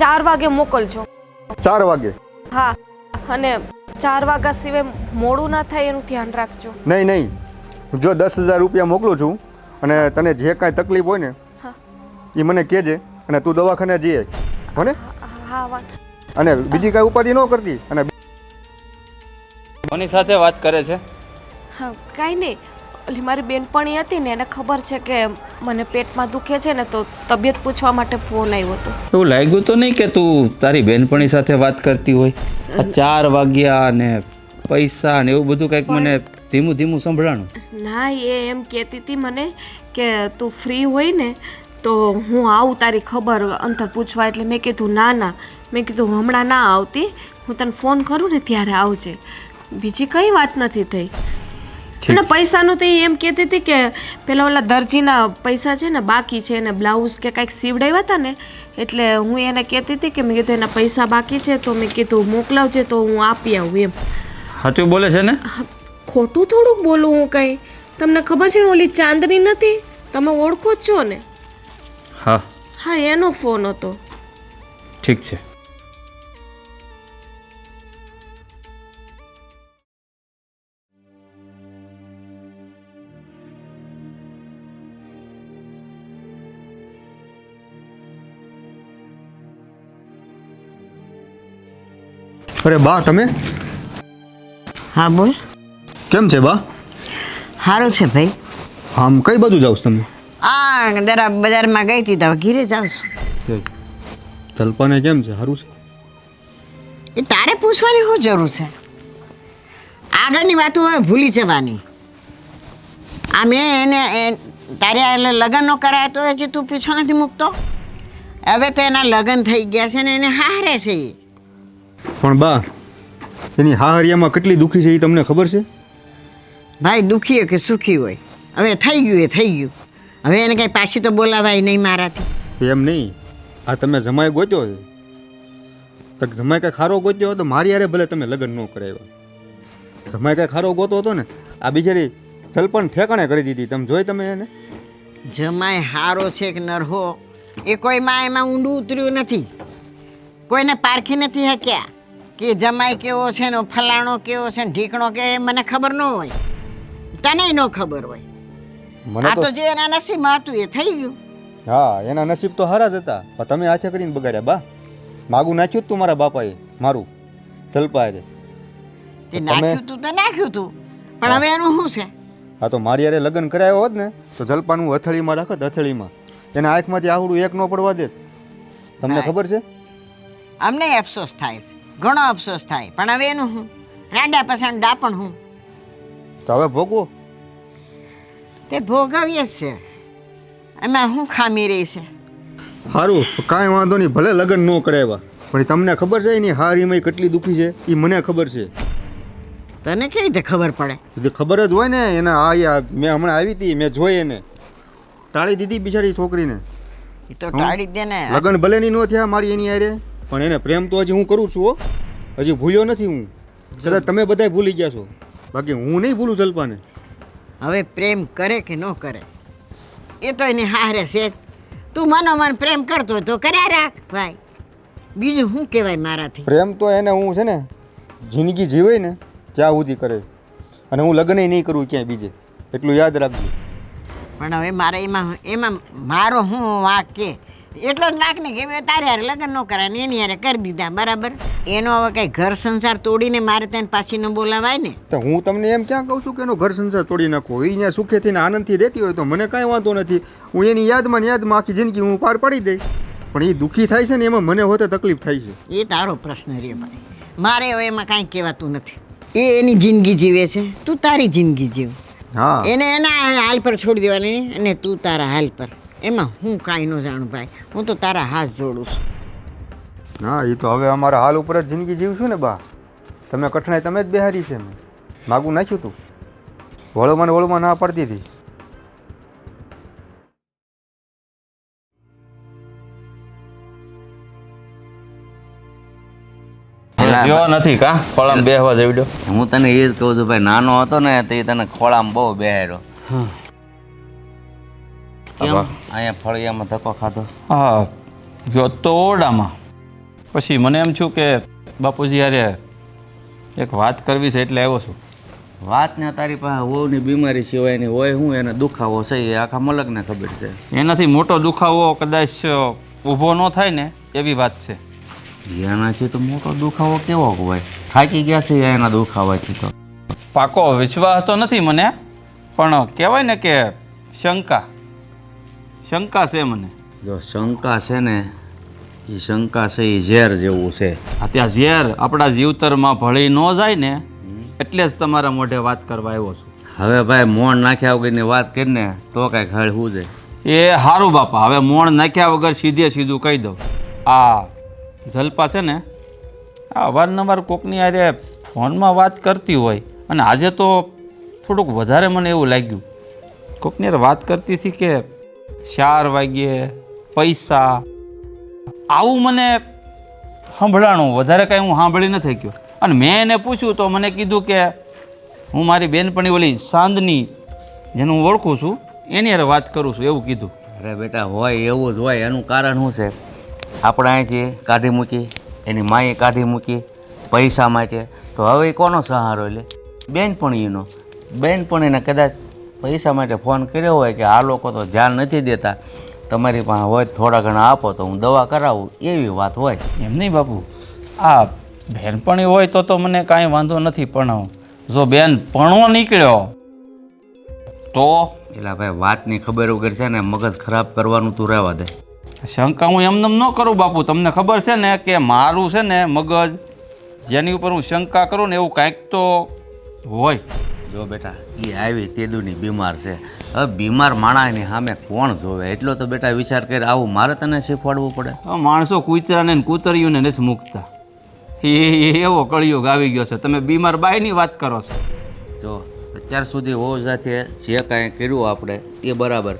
4 વાગે મોકલજો. 4 વાગે? હા, અને 4 વાગ્યા સિવાય મોડું ના થાય એનું ધ્યાન રાખજો. નહીં નહીં, જો 10,000 રૂપિયા મોકલું છું અને તને જે કાંઈ તકલીફ હોય ને હા એ મને કહેજે, અને તું દવાખાને જઈ આવ, હો ને? હા વાત. અને બીજી કાંઈ ઉપાધિ ન કરતી. અને કોની સાથે વાત કરે છે? હા કાંઈ નહીં, ઓલી મારી બેનપણી હતી ને, એને ખબર છે કે મને પેટમાં દુખે છે ને, તો તબિયત પૂછવા માટે ફોન આવ્યો હતો. એવું લાગ્યું તો નહીં કે તું તારી બેનપણી સાથે વાત કરતી હોય? આ 4 વાગ્યા ને પૈસા ને એવું બધું કંઈક મને ધીમું ધીમું સંભળાણું. ના એ એમ કહેતી હતી મને કે તું ફ્રી હોય ને તો હું આવું તારી ખબર અંતર પૂછવા. એટલે મેં કીધું ના, મેં કીધું હમણાં ના આવતી, હું તને ફોન કરું ને ત્યારે આવજે. બીજી કઈ વાત નથી થઈ. અને પૈસાનું તો એમ કહેતી હતી કે પેલા ઓલા દરજીના પૈસા છે ને બાકી છે, ને બ્લાઉઝ કે કાંઈક સીવડાવ્યા હતા ને, એટલે હું એને કહેતી હતી કે મેં કીધું એના પૈસા બાકી છે, તો મેં કીધું મોકલાવજે તો હું આપી આવું એમ. સાચું બોલે છે ને? ખોટું થોડુંક બોલું હું કંઈ? તમને ખબર છે ને ઓલી ચાંદની નથી, તમે ઓળખો જ છો ને? હા હા એનો ફોન હતો. ઠીક છે. અરે બા, તમે હા બોલ. કેમ છે બા? સારું છે ભાઈ. આમ કઈ બાજુ જાવ છો તમે? આ જરા બજારમાં ગઈ હતી તો હવે ઘીરે જાઉં છું. જલ્પાને કેમ છે? સારું છે? એ તારે પૂછવાની શું જરૂર છે? આગળની વાતો હવે ભૂલી જવાની. આ મેં એને તારે એટલે લગ્ન ન કરાય તો હજી તું પીછો નથી મૂકતો. હવે તો એના લગ્ન થઈ ગયા છે ને એને હારે છે એ. પણ બા, એની હાહરિયામાં કેટલી દુઃખી છે એ તમને ખબર છે? ભાઈ દુઃખી હોય કે સુખી હોય, હવે થઈ ગયું એ થઈ ગયું. હવે એને કંઈ પાછી તો બોલાવાય નહીં મારાથી. એમ નહીં, આ તમે જમાઈ ગોત્યો છે, તો જમાઈ કાંઈ ખારો ગોત્યો હોય તો મારી યારે ભલે તમે લગ્ન ન કરાવ્યા. જમાઈ કાંઈ ખારો ગોતો હતો ને, આ બિચારી સલપણ ઠેકાણે કરી દીધી. તમે જોઈ તમે એને? જમાય હારો છે કે નરહો એ કોઈમાં એમાં ઊંડું ઉતર્યું નથી. કોઈને પારખી નથી શક્યા કે જમાઈ કેવો છે ને ફલાણો કેવો છે ને ઢીકણો કે એ મને ખબર ન હોય, તને ન ખબર હોય. મને આ તો તો જે એના નસીબમાં હતું એ થઈ ગયું. હા એના નસીબ તો હારા જ હતા પણ તમે હાથે કરીને બગાડ્યા બા. માગું નાખ્યું જ તું મારા બાપાએ મારું જલપાએ. તે નાખ્યું તું તો નાખ્યું તું, પણ હવે એનું શું છે? હા તો મારી યારે લગ્ન કરાયો હોત ને તો જલપાનું હથેળીમાં રાખત, હથેળીમાં. એના આંખમાંથી આવડું એક ન પડવા દે. તમને ખબર છે? અમને અફસોસ થાય છે, ઘણો અફસોસ થાય, પણ હવે એનું શું? રાંડા પસંદ ડાપણ હું તો હવે ભોગવો. તે ભોગવીએ જ છે, એમાં શું ખામી રહી છે? સારું કાંઈ વાંધો નહીં, ભલે લગ્ન ન કરાવ્યા પણ તમને ખબર છે એની હારીમાં કેટલી દુઃખી છે એ મને ખબર છે. તને કેવી રીતે ખબર પડે? જે ખબર જ હોય ને એના આ મેં હમણાં આવી હતી, મેં જોઈ એને ટાળી દીધી બિચારી છોકરીને. એ તો ટાળી દે ને. લગ્ન ભલે ની ન થયા મારી એની હારે, પણ એને પ્રેમ તો હજી હું કરું છું હો, હજી ભૂલ્યો નથી હું. કદાચ તમે બધાય ભૂલી ગયા છો, બાકી હું નહીં ભૂલું જલપાને. હવે પ્રેમ કરે કે ન કરે એ તો એને હારે છે. તું મનોમન પ્રેમ કરતો હોય તો કર્યા રાખ ભાઈ, બીજું શું કહેવાય મારાથી? પ્રેમ તો એને હું છે ને જિંદગી જીવે ને ત્યાં સુધી કરે, અને હું લગ્ન નહીં કરું ક્યાંય બીજે, એટલું યાદ રાખજો. પણ હવે મારે એમાં મારો હું વાંક કે એટલો જ વાંક ને કે હવે તારે હારે લગ્ન ન કરાય ને એની હારે કરી દીધા બરાબર. એનો હવે કંઈ ઘર સંસાર તોડીને મારે તેને પાછી ન બોલાવાય ને. તો હું તમને એમ ક્યાં કહું છું કે એનો ઘર સંસાર તોડી નાખો. એ અહીંયા સુખેથી ને આનંદથી રહેતી હોય તો મને કાંઈ વાંધો નથી. હું એની યાદમાં આખી જિંદગી હું પાર પાડી દઈશ. પણ એ દુઃખી થાય છે ને એમાં મને હોતે તકલીફ થાય છે. એ તારો પ્રશ્ન રે ભાઈ, મારે હવે એમાં કાંઈ કહેવાતું નથી. એ એની જિંદગી જીવે છે, તું તારી જિંદગી જીવ. હા એને એના હાલ પર છોડી દેવાની અને તું તારા હાલ પર. એમાં હું કાંઈ ન જાણું ભાઈ, હું તો તારા હાથ જોડું છું. હા એ તો હવે અમારા હાલ ઉપર જ જિંદગી જીવશું ને બા. તમે કઠણાઈ તમે જ બેહારી છે. મેં માગું નાખ્યું તું, વળોમાં ના પાડતી હતી. જો નથી કા ખોળામાં બેહવા જેવડ્યો. હું તને એ જ કહું છું ભાઈ, નાનો હતો ને તે તને ખોળામાં બહુ બેહાર્યો. કેમ અહીંયા ફળિયામાં ધક્કો ખાધો? હા ગયો તો ઓરડામાં, પછી મને એમ થયું કે બાપુજી યારે એક વાત કરવી છે એટલે આવ્યો છું. વાત ને તારી પાસે વહુની બીમારી સિવાયની હોય શું એને દુખાવો છે એ આખા મલકને ખબર છે. એનાથી મોટો દુખાવો કદાચ ઊભો ન થાય ને એવી વાત છે. એનાથી તો મોટો દુખાવો કેવો હોય? થાકી ગયા છે એના દુખાવાથી તો. પાકો વિશ્વાસ તો નથી મને, પણ કહેવાય ને કે શંકા છે મને. જો શંકા છે ને એ શંકા છે એ ઝેર જેવું છે. ત્યાં ઝેર આપણા જીવતરમાં ભળી ન જાય ને એટલે જ તમારા મોઢે વાત કરવા આવ્યો છું. હવે ભાઈ મોણ નાખ્યા વગરની વાત કરીને તો કાંઈક હળ શું છે? એ સારું બાપા, હવે મોણ નાખ્યા વગર સીધું કહી દઉં. આ જલપા છે ને આ અવારનવાર કોકની હારે ફોનમાં વાત કરતી હોય, અને આજે તો થોડુંક વધારે મને એવું લાગ્યું. કોકની હારે વાત કરતી હતી કે 4 વાગ્યે પૈસા, આવું મને સંભળાણું. વધારે કાંઈ હું સાંભળી નથી ગયો. અને મેં એને પૂછ્યું તો મને કીધું કે હું મારી બેનપણી ઓલી સાંદની, જેને હું ઓળખું છું, એની હારે વાત કરું છું એવું કીધું. અરે બેટા હોય એવું જ હોય. એનું કારણ શું છે? આપણે અહીંથી કાઢી મૂકી, એની માએ કાઢી મૂકી પૈસા માટે, તો હવે કોનો સહારો લે? બેનપણીનો. બેનપણીને કદાચ પૈસા માટે ફોન કર્યો હોય કે આ લોકો તો ધ્યાન નથી દેતા, તમારી પાસે હોય થોડા ઘણા આપો તો હું દવા કરાવું, એવી વાત હોય. એમ નહીં બાપુ, આ બહેનપણી હોય તો મને કાંઈ વાંધો નથી, પણ જો બેનપણો નીકળ્યો તો એટલે ભાઈ વાતની ખબર વગર છે ને મગજ ખરાબ કરવાનું તું રહેવા દે. શંકા હું એમને ન કરું બાપુ. તમને ખબર છે ને કે મારું છે ને મગજ, જેની ઉપર હું શંકા કરું ને એવું કાંઈક તો હોય. જો બેટા એ આવી તેદુની બીમાર છે. હવે બીમાર માણસની સામે કોણ જોવે? એટલો તો બેટા વિચાર કરી. આવું મારે તને શીખવાડવું પડે? માણસો કૂતરાને ને કૂતરીઓને નથી મૂકતા. એ એવો કળિયુગ આવી ગયો છે. તમે બીમાર બાયની વાત કરો છો. જો અત્યાર સુધી વહુ સાથે જે કાંઈ કર્યું આપણે એ બરાબર,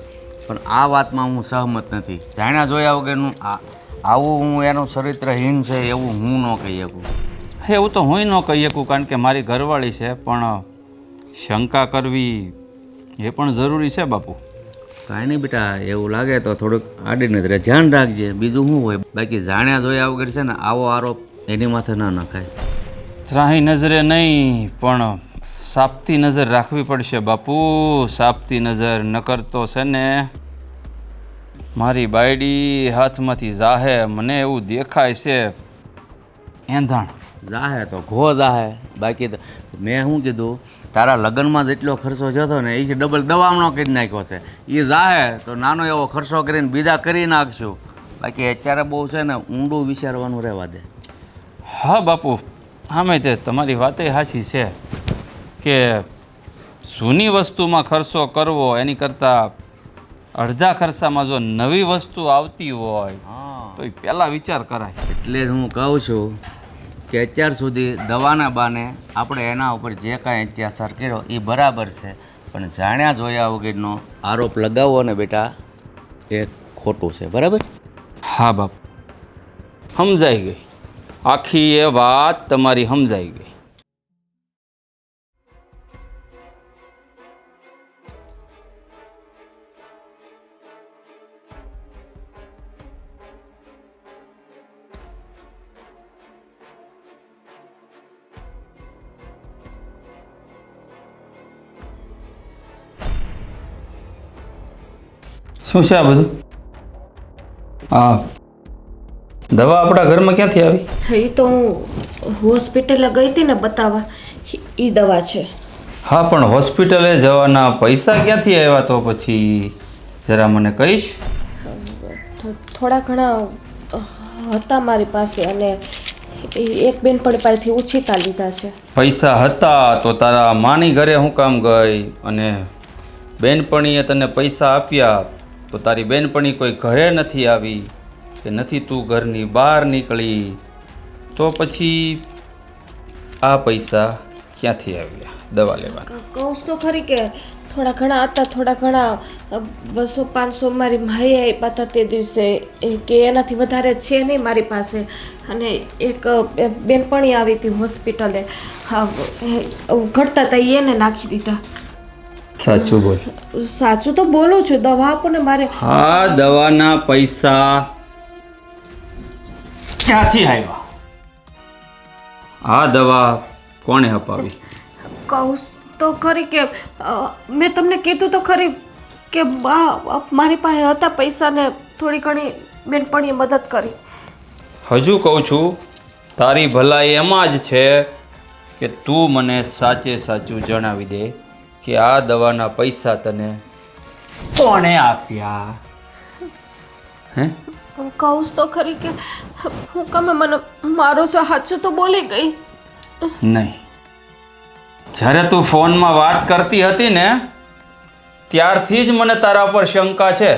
પણ આ વાતમાં હું સહમત નથી. જાણ્યા જોયા વગરનું આવું હું એનું ચરિત્રહીન છે એવું હું ન કહી શકું. એવું તો હું ન કહી શકું, કારણ કે મારી ઘરવાળી છે, પણ શંકા કરવી એ પણ જરૂરી છે બાપુ. કાંઈ નહીં બેટા, એવું લાગે તો થોડુંક આડી નજરે ધ્યાન રાખજે, બીજું શું હોય. બાકી જાણ્યા જોયા વગર છે ને આવો આરોપ એની માથે ન નખાય. ત્રાહી નજરે નહીં, પણ સાપતી નજર રાખવી પડશે બાપુ, સાપતી નજર. નકર તો છે ને મારી બાયડી હાથમાંથી જાહે મને એવું દેખાય છે એંધાણ. જાહે તો ઘો જાહે. બાકી તો મેં શું કીધું, તારા લગ્નમાં જેટલો ખર્ચો થયો ને એ જ ડબલ દવાનો કરી નાખ્યો છે. એ જાહે તો નાનો એવો ખર્ચો કરીને બીજા કરી નાખશું. બાકી અત્યારે બહુ છે ને ઊંડું વિચારવાનું રહેવા દે. હા બાપુ, આમે તે તમારી વાતે સાચી છે કે જૂની વસ્તુમાં ખર્ચો કરવો એની કરતાં અડધા ખર્ચામાં જો નવી વસ્તુ આવતી હોય હા, તો એ પહેલાં વિચાર કરાય. એટલે જ હું કહું છું કે અત્યાર સુધી દવાના બાને આપણે એના ઉપર જે કાંઈ અત્યાચાર કર્યો એ બરાબર છે, પણ જાણ્યા જોયા વગરનો આરોપ લગાવવો ને બેટા એ ખોટું છે. બરાબર? હા બાપુ, સમજાઈ ગઈ. આખી એ વાત તમારી સમજાઈ ગઈ. શું છે આ બધું? હા, દવા આપણા ઘરમાં ક્યાંથી આવી? એ તો હું હોસ્પિટલે ગઈ હતી ને બતાવવા, એ દવા છે. હા, પણ હોસ્પિટલે જવાના પૈસા ક્યાંથી આવ્યા? તો પછી જરા મને કહીશ. થોડા ઘણા હતા મારી પાસે અને એક બેનપણી પાસેથી ઉછીતા લીધા છે. પૈસા હતા તો તારા માની ઘરે હું કામ ગઈ? અને બેનપણીએ તને પૈસા આપ્યા તો તારી બેનપણી કોઈ ઘરે નથી આવી કે નથી તું ઘરની બહાર નીકળી, તો પછી આ પૈસા ક્યાંથી આવ્યા દવા લેવાના? કહું તો ખરી કે થોડા ઘણા હતા, થોડા ઘણા 200-500 મારી માએ આપ્યા હતા તે દિવસે, કે એનાથી વધારે છે નહીં મારી પાસે. અને એક બેનપણી આવી હતી હોસ્પિટલે, હા ઘટતા હતા એને નાખી દીધા. સાચું બોલ. સાચું તો બોલું છું, દવા આપો ને મારે. હા, દવાના પૈસા ક્યાંથી આવ્યા? આ દવા કોણે અપાવી? કહું તો ખરી કે મેં તમને કીધું તો ખરી કે મારી પાસે હતા પૈસા ને થોડી ઘણી બેનપણીએ મદદ કરી. હજુ કહું છું, તારી ભલાઈ એમાં જ છે કે તું મને સાચે સાચું જણાવી દે કે આ દવાના પૈસા તને કોણે આપ્યા? હે? કહું તો ખરી કે હું કમે મને મારો છો, સાચું તો બોલી ગઈ. નહીં, જ્યારે તું ફોનમાં વાત કરતી હતી ને ત્યારથી જ મને તારા પર શંકા છે.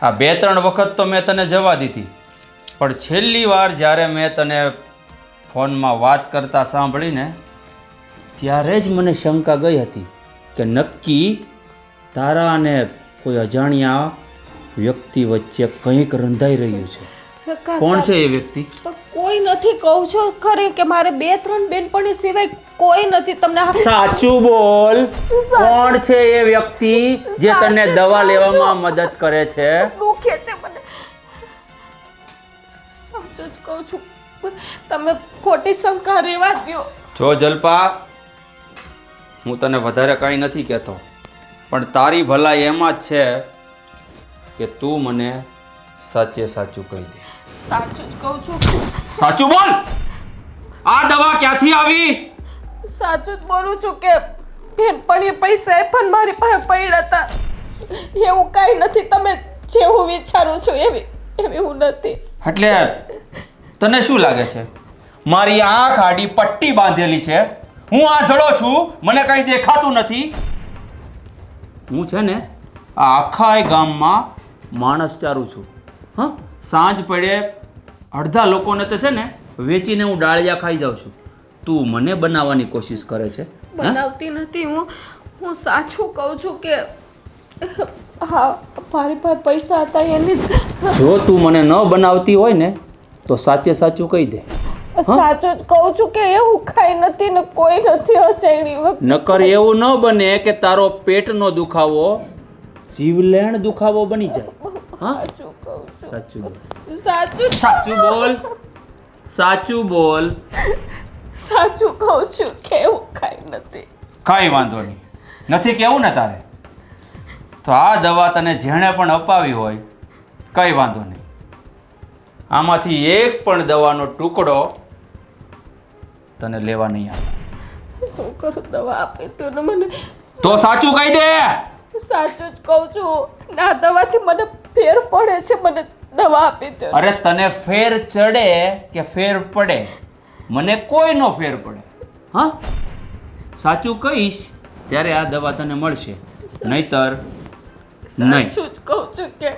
આ 2-3 વખત તો મેં તને જવા દીધી, પણ છેલ્લી વાર જ્યારે મેં તને ફોનમાં વાત કરતા સાંભળીને ત્યારે જ મને શંકા ગઈ હતી કે નક્કી તારા અને કોઈ અજાણ્યા વ્યક્તિ વચ્ચે કંઈક રંધાઈ રહ્યું છે. કોણ છે એ વ્યક્તિ? તો કોઈ નથી, કહું છું ખરી કે મારે 2-3 બેનપણી સિવાય કોઈ નથી. તમને સાચું બોલ, કોણ છે એ વ્યક્તિ જે તને દવા લેવામાં મદદ કરે છે? દુખે છે મને, સાચું જ કહું છું. તમે ખોટી શંકા રહેવા દ્યો. જો જલ્પા, હું તને વધારે કંઈ નથી કહેતો, પણ તારી ભલાઈ એમાં જ છે કે તું મને સાચે સાચું કહી દે. સાચું જ કહું છું. સાચું બોલ, આ દવા ક્યાંથી આવી? સાચું જ બોલું છું કે બેનપણીએ પૈસા પણ મારી પાસે પડ્યા હતા. એવું કાંઈ નથી, તમે જેવું વિચારું છું એવી હું નથી. એટલે તને શું લાગે છે મારી આંખ આડી પટ્ટી બાંધેલી છે, હું આંધળો છું, મને કંઈ દેખાતું નથી? હું છે ને આ આખા ગામમાં માણસ ચારું છું. હા, સાંજ પડે અડધા લોકોને તો છે ને વેચીને હું ડાળિયા ખાઈ જાઉં છું. તું મને બનાવવાની કોશિશ કરે છે? બનાવતી નથી હું સાચું કહું છું કે હા મારી પાસે પૈસા હતા એની જો તું મને ન બનાવતી હોય ને તો સાચે સાચું કહી દે. સાચું જ કહું છું કે એવું કાંઈ નથી ને કોઈ નથી અજાણી વખત. નકર એવું ન બને કે તારો પેટનો દુખાવો જીવલેણ દુખાવો બની જાય. હા, સાચું કહું છું. સાચું બોલ, સાચું સાચું બોલ, સાચું બોલ. સાચું કહું છું કે એવું કાંઈ નથી. કાંઈ વાંધો નહીં, નથી કેવું ને તારે? તો આ દવા તને જેણે પણ અપાવી હોય કંઈ વાંધો નહીં. આમાંથી એક પણ દવાનો ટુકડો તને લેવા નહીં આવે. હું કરું, દવા આપી દો ને મને. તો સાચું કહી દે. સાચું જ કહું છું. ના દવાથી મને ફેર પડે છે, મને દવા આપી દો. અરે તને ફેર ચડે કે ફેર પડે, મને કોઈનો ફેર પડે. હા, સાચું કહીશ ત્યારે આ દવા તને મળશે, નહીતર નહીં. સાચું જ કહું છું કે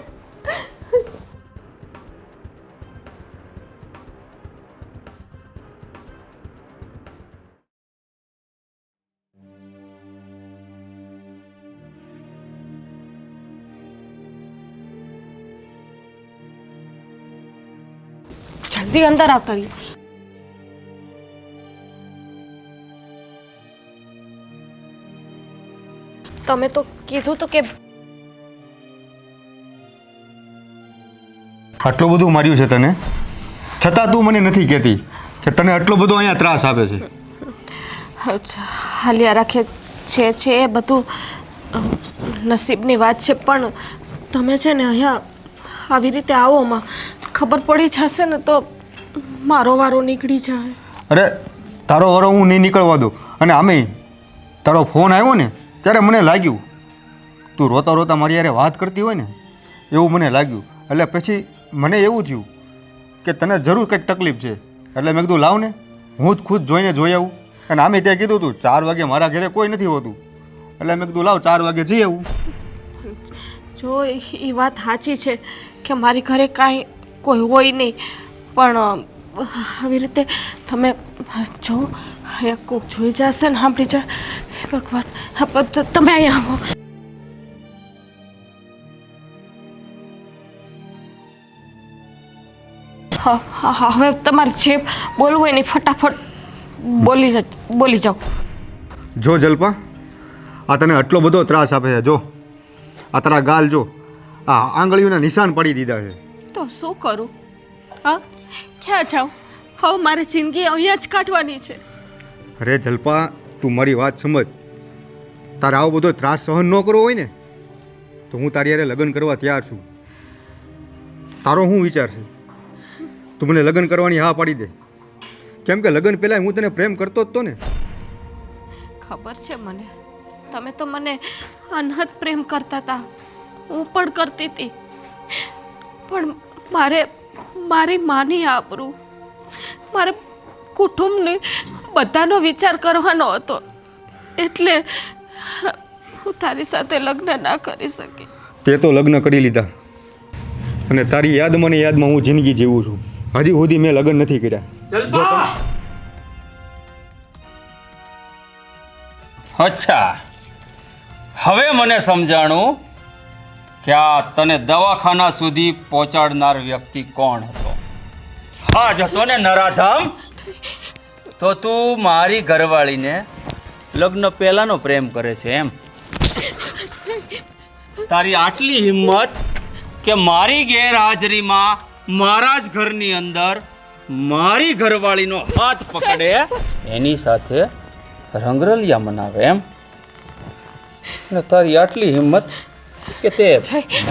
જલ્દી અંદર આવતા રહ્યો. તમે તો કીધું તો કે આટલું બધું માર્યું છે તને, છતાં તું મને નથી કહેતી કે તને આટલો બધો અહીંયા ત્રાસ આપે છે. હાલ્યા રાખે છે એ બધું નસીબની વાત છે, પણ તમે છે ને અહીંયા આવી રીતે આવોમાં ખબર પડી જશે ને તો મારો વારો નીકળી જાય. અરે તારો વારો હું નહીં નીકળવા દઉં. અને આમે તારો ફોન આવ્યો ને ત્યારે મને લાગ્યું તું રોતા રોતા મારી યારે વાત કરતી હોય ને એવું મને લાગ્યું. એટલે પછી મને એવું થયું કે તને જરૂર કંઈક તકલીફ છે, એટલે મેં કીધું લાવ ને હું જ ખુદ જોઈને જોઈ આવું. અને આમે ત્યાં કીધું તું 4 વાગે મારા ઘરે કોઈ નથી હોતું, એટલે મેં કીધું લાવ 4 વાગે જઈ આવું. જો એ વાત સાચી છે કે મારી ઘરે કાંઈ કોઈ હોય નહીં, પણ આવી રીતે તમે જો અહીંયા કોક જોઈ જશે ને સાંભળી જાય. હે ભગવાન, તમે અહીંયા આવો. હવે તમારે જે બોલવું હોય ને ફટાફટ બોલી જાઓ. જો જલ્પા, આ તને આટલો બધો ત્રાસ આપે છે. જો આ તારા ગાલ જો, આ આંગળીઓના નિશાન પાડી દીધા છે. તો શું કરું? હા, ક્યાં જાઉં? હવે મારી જિંદગી અહીંયા જ કાઢવાની છે. અરે જલ્પા, તું મારી વાત સમજ. તારે આવો બધો ત્રાસ સહન ન કરવો હોય ને તો હું તારી હારે લગ્ન કરવા તૈયાર છું. તારો શું વિચાર છે? તું મને લગ્ન કરવાની હા પાડી દે, કેમ કે લગ્ન પહેલાં હું તને પ્રેમ કરતો જ તો ને. ખબર છે મને, તમે તો મને અનહદ પ્રેમ કરતા હતા, હું પણ કરતી હતી, પણ મારી માની આબરૂ, મારે કુટુંબને બધાનો વિચાર કરવાનો હતો, એટલે હું તારી સાથે લગ્ન ના કરી શકી. તે તો લગ્ન કરી લીધા અને તારી યાદમાં હું જિંદગી જીવું છું. હજી સુધી મેં લગ્ન નથી કર્યા. જલ્પા! અચ્છા, હવે મને સમજાણું કે આ તને દવાખાના સુધી પહોંચાડનાર વ્યક્તિ કોણ હતો. હા જ હતો ને, નરાધામ. તો તું મારી ઘરવાળીને લગ્ન પહેલાનો પ્રેમ કરે છે એમ? તારી આટલી હિંમત કે મારી ગેરહાજરીમાં મારા જ ઘરની અંદર મારી ઘરવાળીનો હાથ પકડે, એની સાથે રંગરલિયા મનાવે એમ? ને તારી આટલી હિંમત કે તે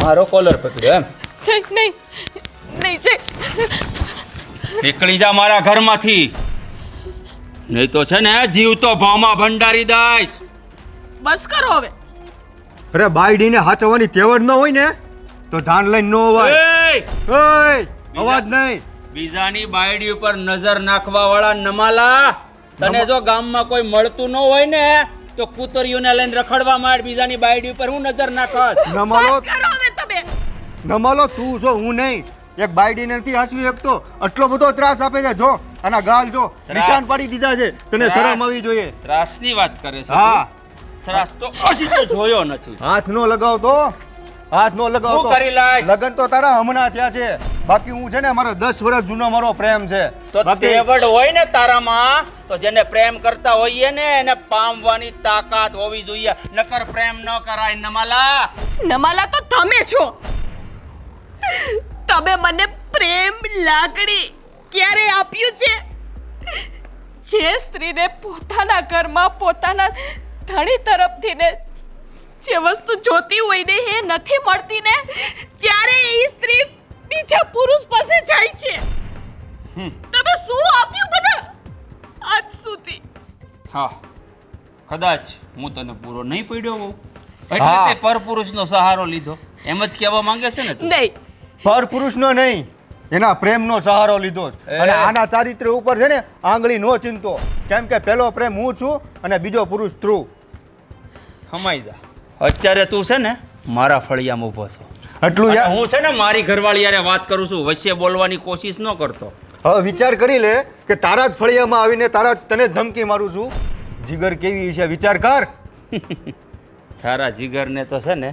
મારો કોલર પકડ્યો એમ? નહીં જય, નીકળી જા મારા ઘરમાંથી, નહીં તો છે ને જીવતો ભાવમાં ભંડારી દઈશ. બસ કરો હવે. અરે બાયડીને હાચવવાની તેવડ ન હોય ને તો ધાન લઈને ન હોય. ઓય, અવાજ નહીં. બીજાની બાયડી ઉપર નજર નાખવા વાળા નમાલા, તને જો ગામમાં કોઈ મળતું ન હોય ને તો કૂતરીઓને લઈને રખડવા માંડ. બીજાની બાયડી ઉપર હું નજર નાખસ? નમાલો બસ કરો હવે તમે. નમાલો તું જો, હું નહીં. એક બાયડીને નથી હાચવી શકતો, આટલો બધો ત્રાસ આપે છે. જો આના ગાલ જો, નિશાન પાડી દીધા છે. તને શરમ આવી જોઈએ. ત્રાસની વાત કરે છે? હા, ત્રાસ તો હજી તો જોયો નથી. હાથ નો લગાવતો, હાથ નો લગાવતો. હું કરી લઈશ. લગન તો તારા હમણાં થયા છે, બાકી હું છે ને મારો 10 વર્ષ જૂનો મારો પ્રેમ છે. તો તેવડ હોય ને તારામાં, તો જેને પ્રેમ કરતા હોઈએ ને એને પામવાની તાકાત હોવી જોઈએ, નકર પ્રેમ ન કરાય. નમાલા તો તમે છો. તમે મને પ્રેમ લાગણી ક્યારે આપ્યું છે? જે સ્ત્રીને પોતાના ઘરમાં પોતાના ધણી તરફથી ને જે વસ્તુ જોતી હોય ને એ નથી મળતી ને ત્યારે એ સ્ત્રી બીજા પુરુષ પાસે જાય છે. તમે શું આપ્યું મને આજ સુધી? હા, કદાચ હું તને પૂરો નહીં પડ્યો હોઉં એટલે તે પરપુરુષનો સહારો લીધો, એમ જ કહેવા માંગે છે ને તું? નહીં, પર પુરુષનો નહીં, એના પ્રેમનો સહારો લીધો છે. અને આના ચારિત્ર ઉપર છે ને આંગળી નો ચિંતો, કેમ કે પહેલો પ્રેમ હું છું અને બીજો પુરુષ તું. હમાઈ જા. અત્યારે તું છે ને મારા ફળિયામાં ઊભો છો. એટલું અને હું છે ને મારી ઘરવાળી યારે વાત કરું છું, વચ્ચે બોલવાની કોશિશ ન કરતો. હવે વિચાર કરી લે કે તારા જ ફળિયામાં આવીને તને ધમકી મારું છું. જીગર કેવી છે વિચાર કર. તારા જીગરને તો છે ને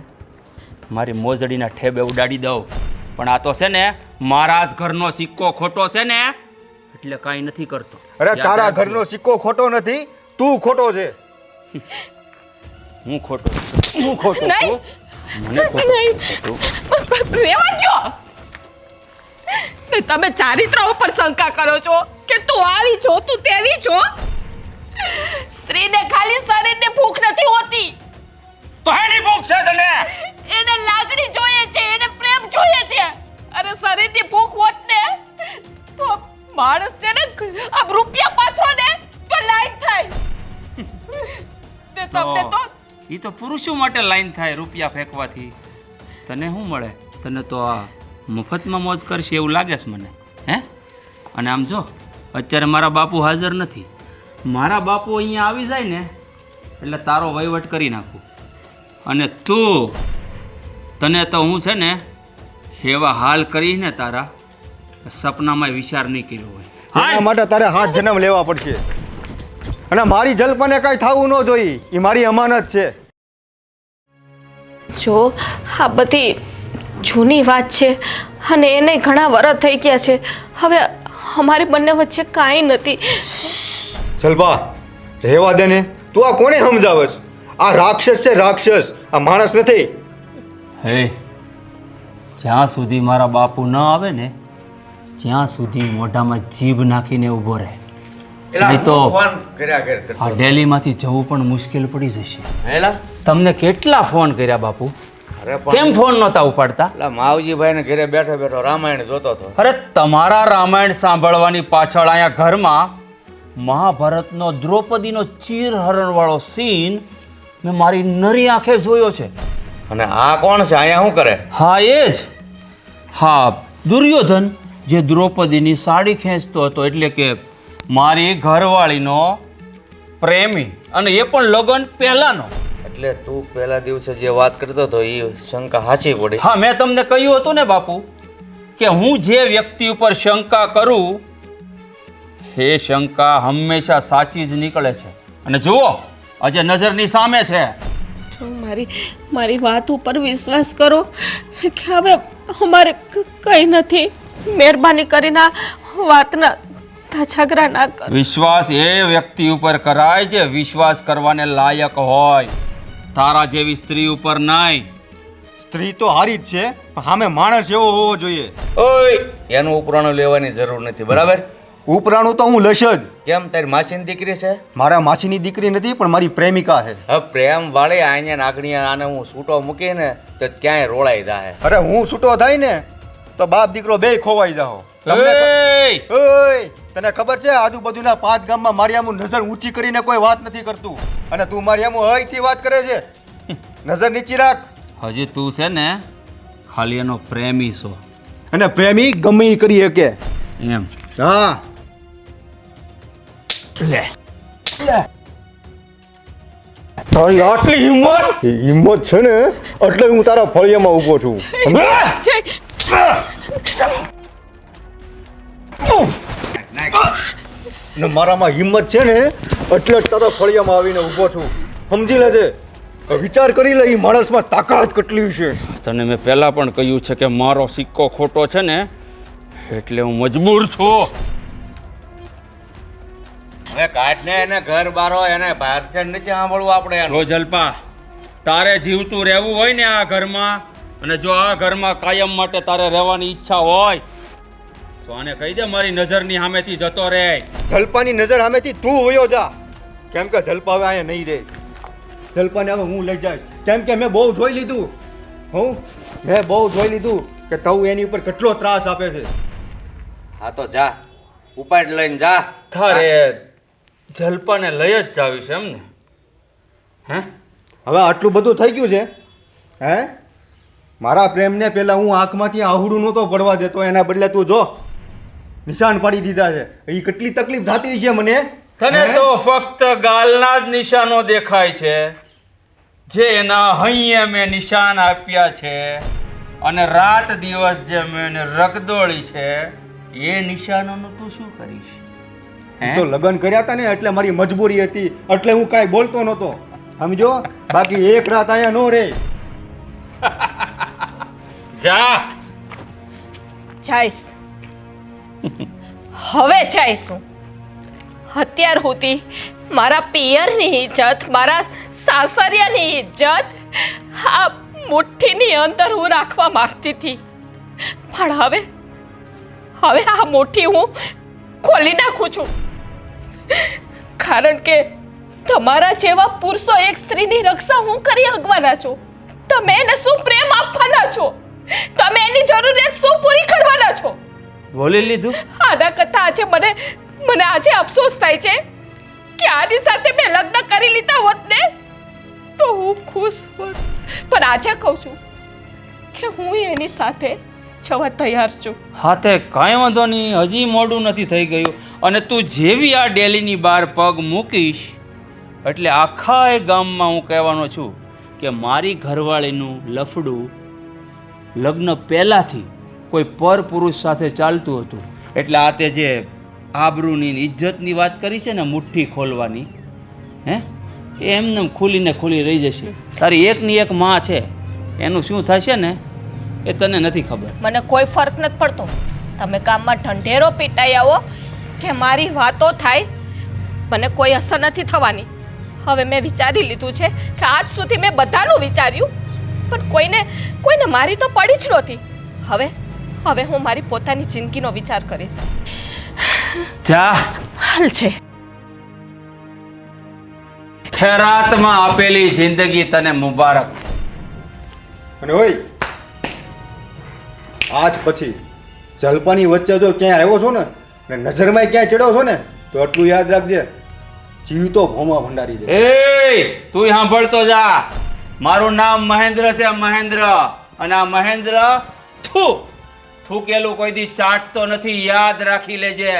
મારી મોજડીના ઠેબે ઉડાડી દઉં, પણ આ તો છે ને મારા જ ઘરનો સિક્કો ખોટો છે ને એટલે કાંઈ નથી કરતો. અરે યાદ તારા રાખજે. ઘરનો સિક્કો ખોટો નથી, તું ખોટો છે. હું ખોટો છું. નહીં, મને ખોટો નહીં. છું. રેવા દ્યો. ને તમે ચારિત્ર ઉપર શંકા કરો છો કે તું આવી છો, તું તેવી છો. સ્ત્રીને ખાલી શરીરની ભૂખ નથી હોતી, તો હેની ભૂખ છે તને? એને લાગણી જોઈએ છે, એને પ્રેમ જોઈએ છે. અરે શરીરની ભૂખ હોત ને તો માણસ છે ને આ રૂપિયા પાથરો ને તો લાઈન થાય. તે તમને તો એ તો પુરુષો માટે લાઈન થાય રૂપિયા ફેંકવાથી. તને શું મળે? તને તો આ મફતમાં મોજ કરશે એવું લાગે છે મને, હે? અને આમ જો અત્યારે મારા બાપુ હાજર નથી, મારા બાપુ અહીંયા આવી જાય ને એટલે તારો વહીવટ કરી નાખું. અને તને તો હું છે ને એવા હાલ કરીને તારા સપનામાં વિચાર નહીં કર્યો હોય. એના માટે તારે 7 જન્મ લેવા પડશે. અને મારી જલ્પને કઈ થવું ન જોઈએ, એ મારી અમાનત છે. જો આ બધી જૂની વાત છે અને એને ઘણા વર્ષ થઈ ગયા છે. હવે અમારી બંને વચ્ચે કાંઈ નથી. જલ્પા રહેવા દે ને, તું આ કોને સમજાવસ? આ રાક્ષસ છે, રાક્ષસ, આ માણસ નથી. હે, જ્યાં સુધી મારા બાપુ ન આવે ને ત્યાં સુધી મોઢામાં જીભ નાખીને ઊભો રહે, નહીં તો આ દિલ્હીમાંથી જવું પણ મુશ્કેલ પડી જશે. તમને કેટલા ફોન કર્યા બાપુ? કેમ ફોન નહોતા ઉપાડતા? એટલે માવજીભાઈ ને ઘરે બેઠો બેઠો રામાયણ જોતો હતો. અરે તમારા રામાયણ સાંભળવાની પાછળ અહીંયા ઘરમાં મહાભારતનો દ્રૌપદીનો ચીરહરણ વાળો સીન મેં મારી નરી આંખે જોયો છે. અને આ કોણ છે અહીંયા શું કરે? હા એ જ, હા દુર્યોધન, જે દ્રૌપદીની સાડી ખેંચતો હતો, એટલે કે મારી ઘરવાળીનો પ્રેમી, અને એ પણ લગ્ન પહેલાનો. એટલે તું પહેલા દિવસે જે વાત કરતો હતો એ શંકા સાચી પડી. હા, મેં તમને કહ્યું હતું ને બાપુ કે હું જે વ્યક્તિ ઉપર શંકા કરું એ શંકા હંમેશા સાચી જ નીકળે છે. અને જુઓ આજે નજરની સામે છે. જો મારી વાત ઉપર વિશ્વાસ કરો કે હવે અમારે કંઈ નથી. મહેરબાની કરીને આ વાતના ધજાગરા ના કરો. વિશ્વાસ એ વ્યક્તિ ઉપર કરાય જે વિશ્વાસ કરવાને લાયક હોય, તારા જેવી સ્ત્રી ઉપર નહીં. સ્ત્રી તો હારી જ છે, પણ સામે માણસ એવો હોવો જોઈએ. ઓય, એનું ઉપરાણું લેવાની જરૂર નથી, બરાબર? ઉપરાણું તો હું લઈશ જ. કેમ, તારી માસીની દીકરી છે? મારા માસીની દીકરી નથી, પણ મારી પ્રેમિકા છે. હવે પ્રેમ વાળી અહીંયા નાગણીયા આને હું છૂટો મૂકીને તો ક્યાંય રોળાઈ જાય. અરે હું છૂટો થાય ને તો બાપ દીકરો બે ખોવાઈ જાઓ. એય! ઓય, તને ખબર છે આજુબાજુના 5 ગામમાં મારી આમ નજર ઊંચી કરીને કોઈ વાત નથી કરતું, અને તું મારી આમ હયથી વાત કરે છે. નજર નીચી રાખ. હજી તું છે ને ખાલી એનો પ્રેમી છો. અને પ્રેમી ગમે ઈ કરી શકે. એમ હા, લે તારી આટલી હિંમત? હિંમત છે ને એટલે હું તારા ફળિયામાં ઊભો છું. ને મારામાં હિંમત છે ને એટલે જ તારા ફળિયામાં આવીને ઊભો છું. સમજી લેજે. વિચાર કરી લે, ઈ માણસમાં તાકાત કેટલી છે. તને મેં પહેલા પણ કહ્યું છે કે મારો સિક્કો ખોટો છે ને એટલે હું મજબૂર છું. હવે કાઢને એને ઘર બારો એને ભાષણ નથી સાંભળવું આપણે. જો જલપા, તારે જીવતું રહેવું હોય ને આ ઘરમાં, અને જો આ ઘરમાં કાયમ માટે તારે રહેવાની ઈચ્છા હોય તો આને કહી દે મારી નજરની સામેથી જતો રહે. જલપાની નજર સામેથી તું વયો જા, કેમ કે જલપા હવે અહીંયા નહીં રહે. જલપાને હવે હું લઈ જઈશ. કેમ કે મેં બહુ જોઈ લીધું. મેં બહુ જોઈ લીધું કે તવ એની ઉપર કેટલો ત્રાસ આપે છે. હા તો જા, ઉપાડ લઈને જા. તારે જલપાને લઈ જ જાવી છે એમ ને? હે? હવે આટલું બધું થઈ ગયું છે, હે? મારા પ્રેમને પેલા હું આંખમાંથી આહુડું નહોતો પડવા દેતો, એના બદલે તું જો નિશાન પાડી દીધા છે. એ કેટલી તકલીફ થતી છે મને. તને તો ફક્ત ગાલના જ નિશાનો દેખાય છે, જે એના હૈયે મેં નિશાન આપ્યા છે, અને રાત દિવસ જે મેં એને રગદોળી છે એ નિશાનોનું તું શું કરીશ? હે? તો લગ્ન કર્યા હતા ને એટલે મારી મજબૂરી હતી, એટલે હું કાંઈ બોલતો નહોતો, સમજો. બાકી એક રાત અહીંયા નો રે. જા. જઈશ, હવે જઈશ હું. અત્યાર સુધી મારા પિયરની ઇજ્જત, મારા સાસરિયાની ઇજ્જત આ મુઠ્ઠીની અંદર હું રાખવા માંગતી હતી, પણ હવે આ મુઠ્ઠી હું ખોલી નાખું છું. કારણ કે તમારા જેવા પુરુષો એક સ્ત્રીની રક્ષા હું કરી શકવાના છો? તમે એને શું પ્રેમ આપવાના છો? તમે એની જરૂરિયાત શું પૂરી કરવાના છો? બોલી લીધું? આના કરતા આજે મને આજે અફસોસ થાય છે કે આની સાથે મેં લગ્ન કરી લીધા હોત ને તો હું ખુશ હોત. પણ આજે કહું છું કે હું એની સાથે જવા તૈયાર છું. હા તે કાંઈ વાંધો નહીં, હજી મોડું નથી થઈ ગયું. અને તું જેવી આ ડેલીની બહાર પગ મૂકીશ એટલે આખા એ ગામમાં હું કહેવાનો છું કે મારી ઘરવાળીનું લફડું લગ્ન પહેલાંથી કોઈ પર પુરુષ સાથે ચાલતું હતું. એટલે આ તે જે આબરૂની ઇજ્જતની વાત કરી છે ને, મુઠ્ઠી ખોલવાની, હે, એ એમને ખુલી રહી જશે. તારી એકની એક માં છે, એનું શું થશે ને એ તને નથી ખબર. મને કોઈ ફરક નથી પડતો. તમે ગામમાં ઢંઢેરો પીટાઈ આવો કે મારી વાતો થાય, મને કોઈ અસર નથી થવાની. હવે મેં વિચારી લીધું છે કે આજ સુધી મેં બધાનું વિચાર્યું, પણ કોઈને મારી તો પડી જ નહોતી. હવે હું મારી પોતાની જિંદગીનો વિચાર કરીશ. જા. હાલ છે. ખૈરાતમાં આપેલી જિંદગી તને મુબારક. અને હોય આજ પછી જલપાની વચ્ચે જો ક્યાંય આવ્યો છો ને નજરમાં ક્યાંય ચડ્યો છો ને તો આટલું યાદ રાખજે, જીવતો ભોમાં ભંડારી જાય. એ તું સાંભળતો જા. મારું નામ મહેન્દ્ર છે, મહેન્દ્ર. અને આ મહેન્દ્ર થૂકેલું કોઈ દી ચાટતો નથી, યાદ રાખી લેજે.